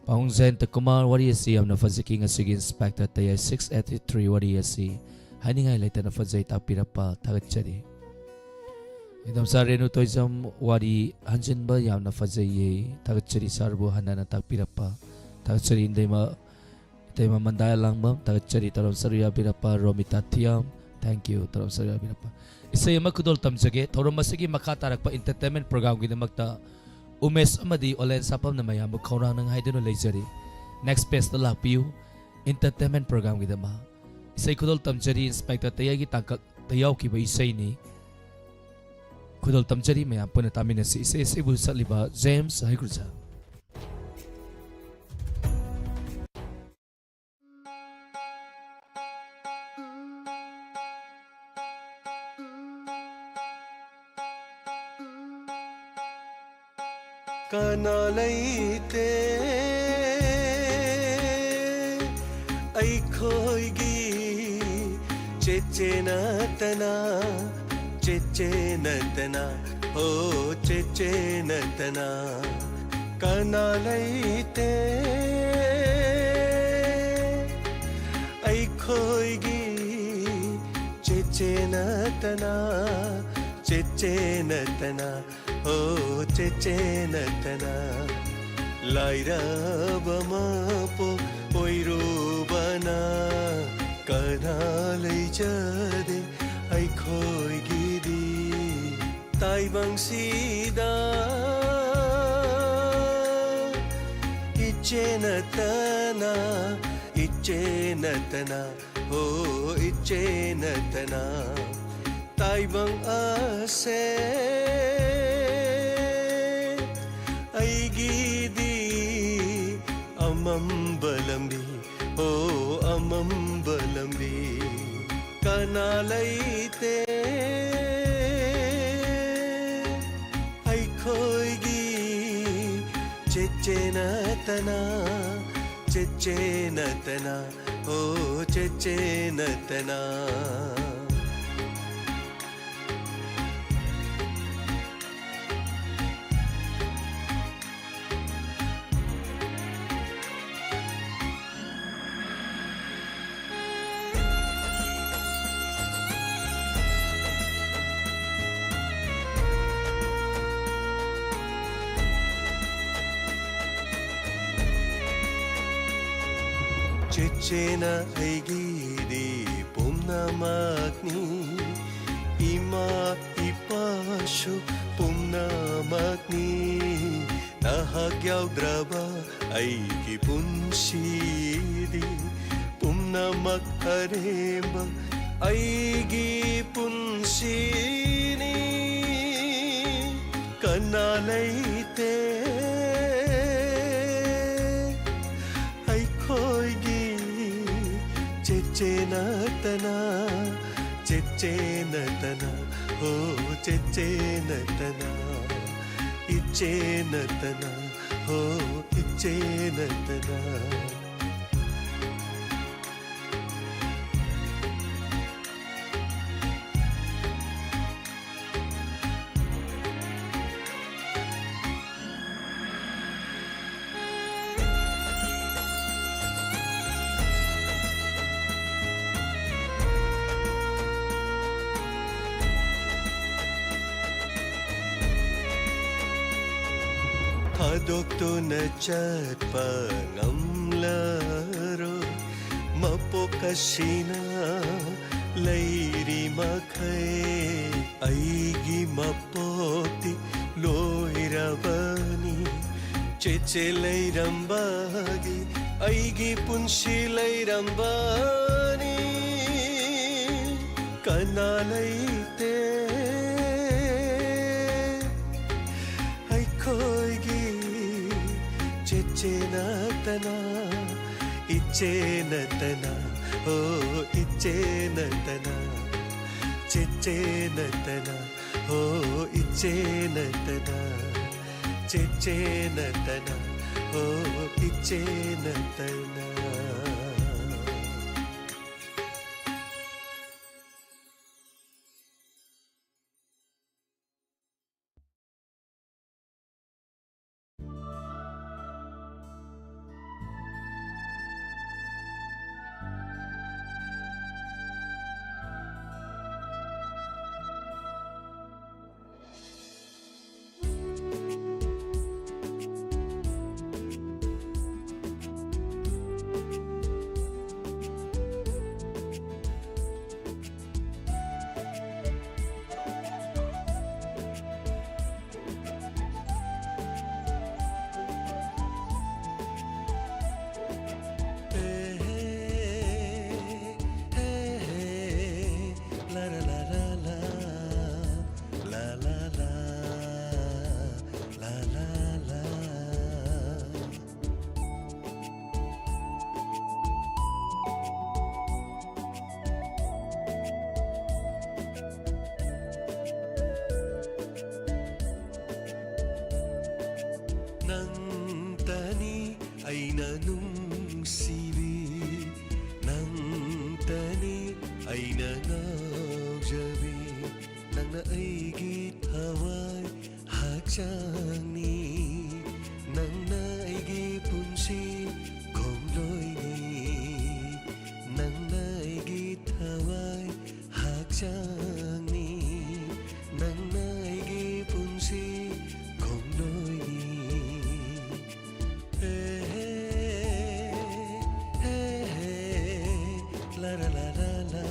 Paung Zen Takumar Wariasi Am Nafaziki Ngasigi Inspector TAYAI 683 Wariasi Haningai Laita Nafazay Tapirapa Tagachari Idam sa Renu Toizam Wari Hanjin Ba Yam Nafazay Tagachari Sarbo Hanana Tapirapa Tagachari Indema Itema Mandaya Langbam Tagachari Taram Saruya Birapa Romita Tiam Thank you, Taram Sarya Binapa. Isa yung makudol tamjage, Taram masigi makatarak pa entertainment program gina magta umes amadi olen sapam na maya mukhaurang ng haideno laseri. Next best na lapiyo, entertainment program gina ma. Isa kudol tamjari Inspector TAYAI tangkak tayaw kiba isa ni kudol tamjari maya po na tamin na si isa ibu sa liba James Haikuza. Kanalaite Aikhoigi Chechenatana Chechenatana Oh Chechenatana Kanalaite Aikhoigi Chechenatana Chechenatana Oh Chechenatana Laira Bamapo Oirubana Kanalai Jade Aikhoy Gidi Taibang Sida Ichenatana Ichenatana Oh Ichenatana Taibang Ase Aigidi Amambalambi Oh Amambalambi Kanalaite Aikhoigi Chechenatana Chechenatana Oh Chechenatana Chechena aigidi pumnamakni Ima ipasyo pumnamakni Nahagyaw-draba ay kipunsidi Pumnamak aremba ay gipunsini Kanalayte ay ko'y Chechenatana, Chechenatana, oh Chechenatana, Ichenatana, oh Ichenatana. Hadokto na chat pangamlaro Mapokasina layri makhay Aigi mapoti loirabani Cheche layrambagi Aigi punshi layrambani Kanalayte ay ko'y Chenatana, Ichenatana, oh Ichenatana, Chechenatana, oh Ichenatana, Chechenatana, oh Ichenatana. Ay nanungsibi Nang tani ay nanawjabi Nang naigit haway haksani Nang naigipunsi kongloy ni Nang naigit haway haksani Nang naigipunsi kongloy ni La la la la la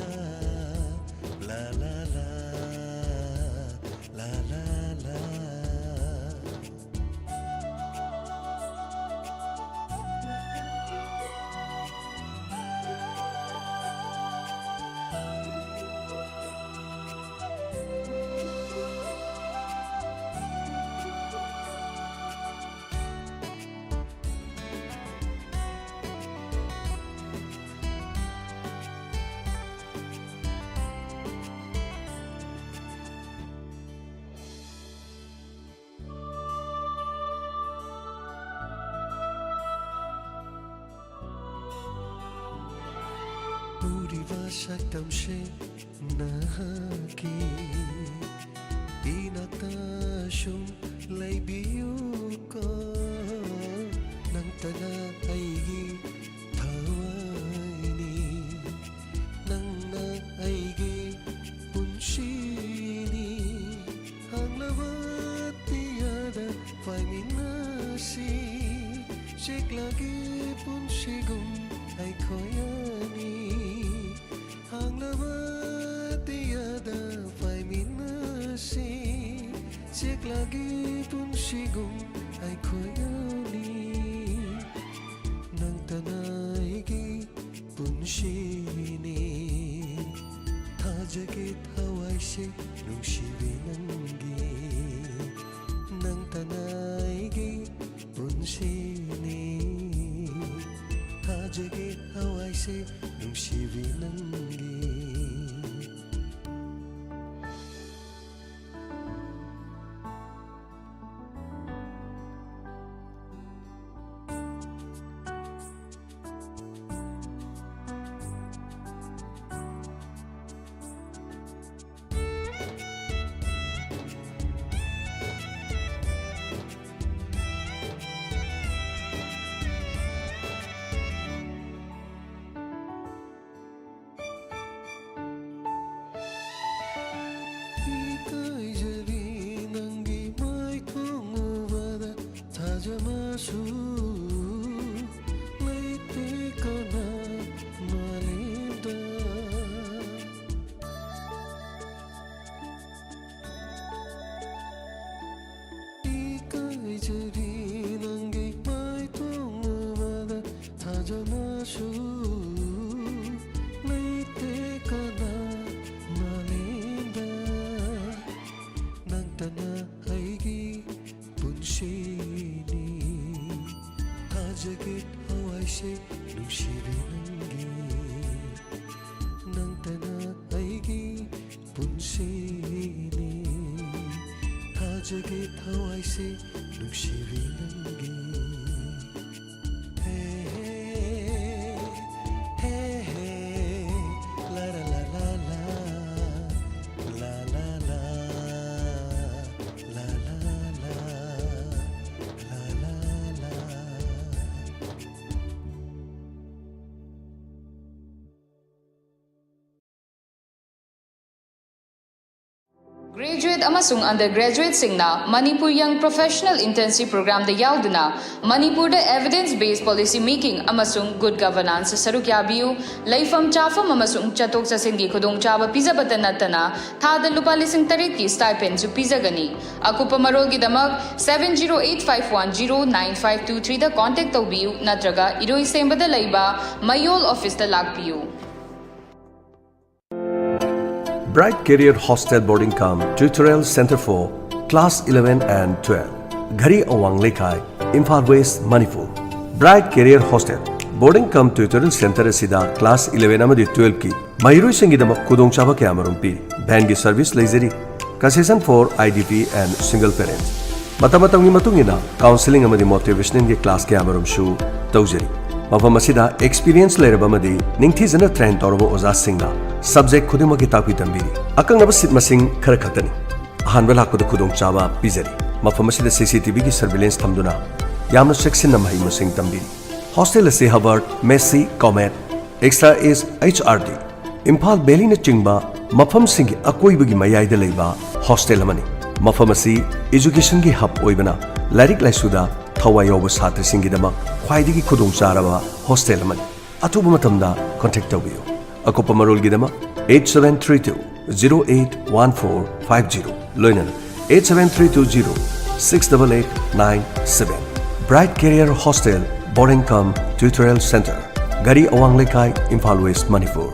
la la la la la la Saktamse nahaki Inaktasyong laybiyo ko Nang tanaigi taway ni Nang naigi punsini Ang lawat tiyada paminasi Sik lagi punsigong ay ko'y ꯊꯥꯖꯒꯦ ꯄꯨꯟꯁꯤꯒꯨꯝ ꯑꯩꯈꯣꯏ ꯑꯅꯤ ꯅꯪꯇꯅ ꯑꯩꯒꯤ ꯄꯨꯟꯁꯤꯅꯤ ꯊꯥꯖꯒꯦ ꯊꯋꯥꯏꯁꯦ ꯅꯨꯡꯁꯤꯕꯤ ꯅꯪꯒꯤ ꯅꯪꯇꯅ ꯑꯩꯒꯤ ꯄꯨꯟꯁꯤꯅꯤ ꯊꯥꯖꯒꯦ ꯊꯋꯥꯏꯁꯦ ꯅꯨꯡꯁꯤꯕꯤ ꯅꯪꯒꯤ ꯊꯥꯖꯒꯦ ꯊꯋꯥꯏꯁꯦ ꯅꯨꯡꯁꯤꯕꯤ ꯅꯪꯒꯤ ला ला ला ला ला ला ला ला ला ला ला Graduate amasung undergraduate singna Manipur Young Professional Internship Program da yauduna Manipur da evidence based policy making amasung good governance saruk yabiu laifam chafam amasung chatok chasingi khudong chaba pizabata natana thada lupa lising tarik ki stipend su pizagani akupa marol gi damak 7085109523 da contact tawbiu natraga iroi sembada laiba mayol office da lakpiu Bright Career Hostel Boarding Camp Tutorial Center for Class 11 and 12. Ghari Awang Lekai, Imphal West, Manipur. Bright Career Hostel Boarding Camp Tutorial Center Sida Class 11 amadi 12 ki Mayuru Singidam Kudong Chaba Kamarum P. Bangi Service Lazery. Concession for IDP and single parents. Matamatangi Matungina Counseling amadi Motivation ge class Kamarum Shu Taujeri. Mafam asida experience leirabamadi ningthizana train torbo oza singna subject khudimaki tapi tambiri akangaba sit masing khara khatani ahanba lakpada khudong chaba pizari mafam asida CCTV ki surveillance thamduna yamna section namai masing tambiri hostel ase Harvard Messi Comet extra is HRD Imphal Belly na chingba mafam singi akoibagi mayaida leiba hostel amani mafam asi education gi hub oibana larik laisuda thawai yoba satri singi dama khwaidigi khudong charaba hostel amani atuba matamda contact tawbiyo akopa marol gidama 8732081450 loinana 8732068897 Bright Career Hostel Boarding Camp Tutorial Center Gari Awang Lekai Imphal West Manipur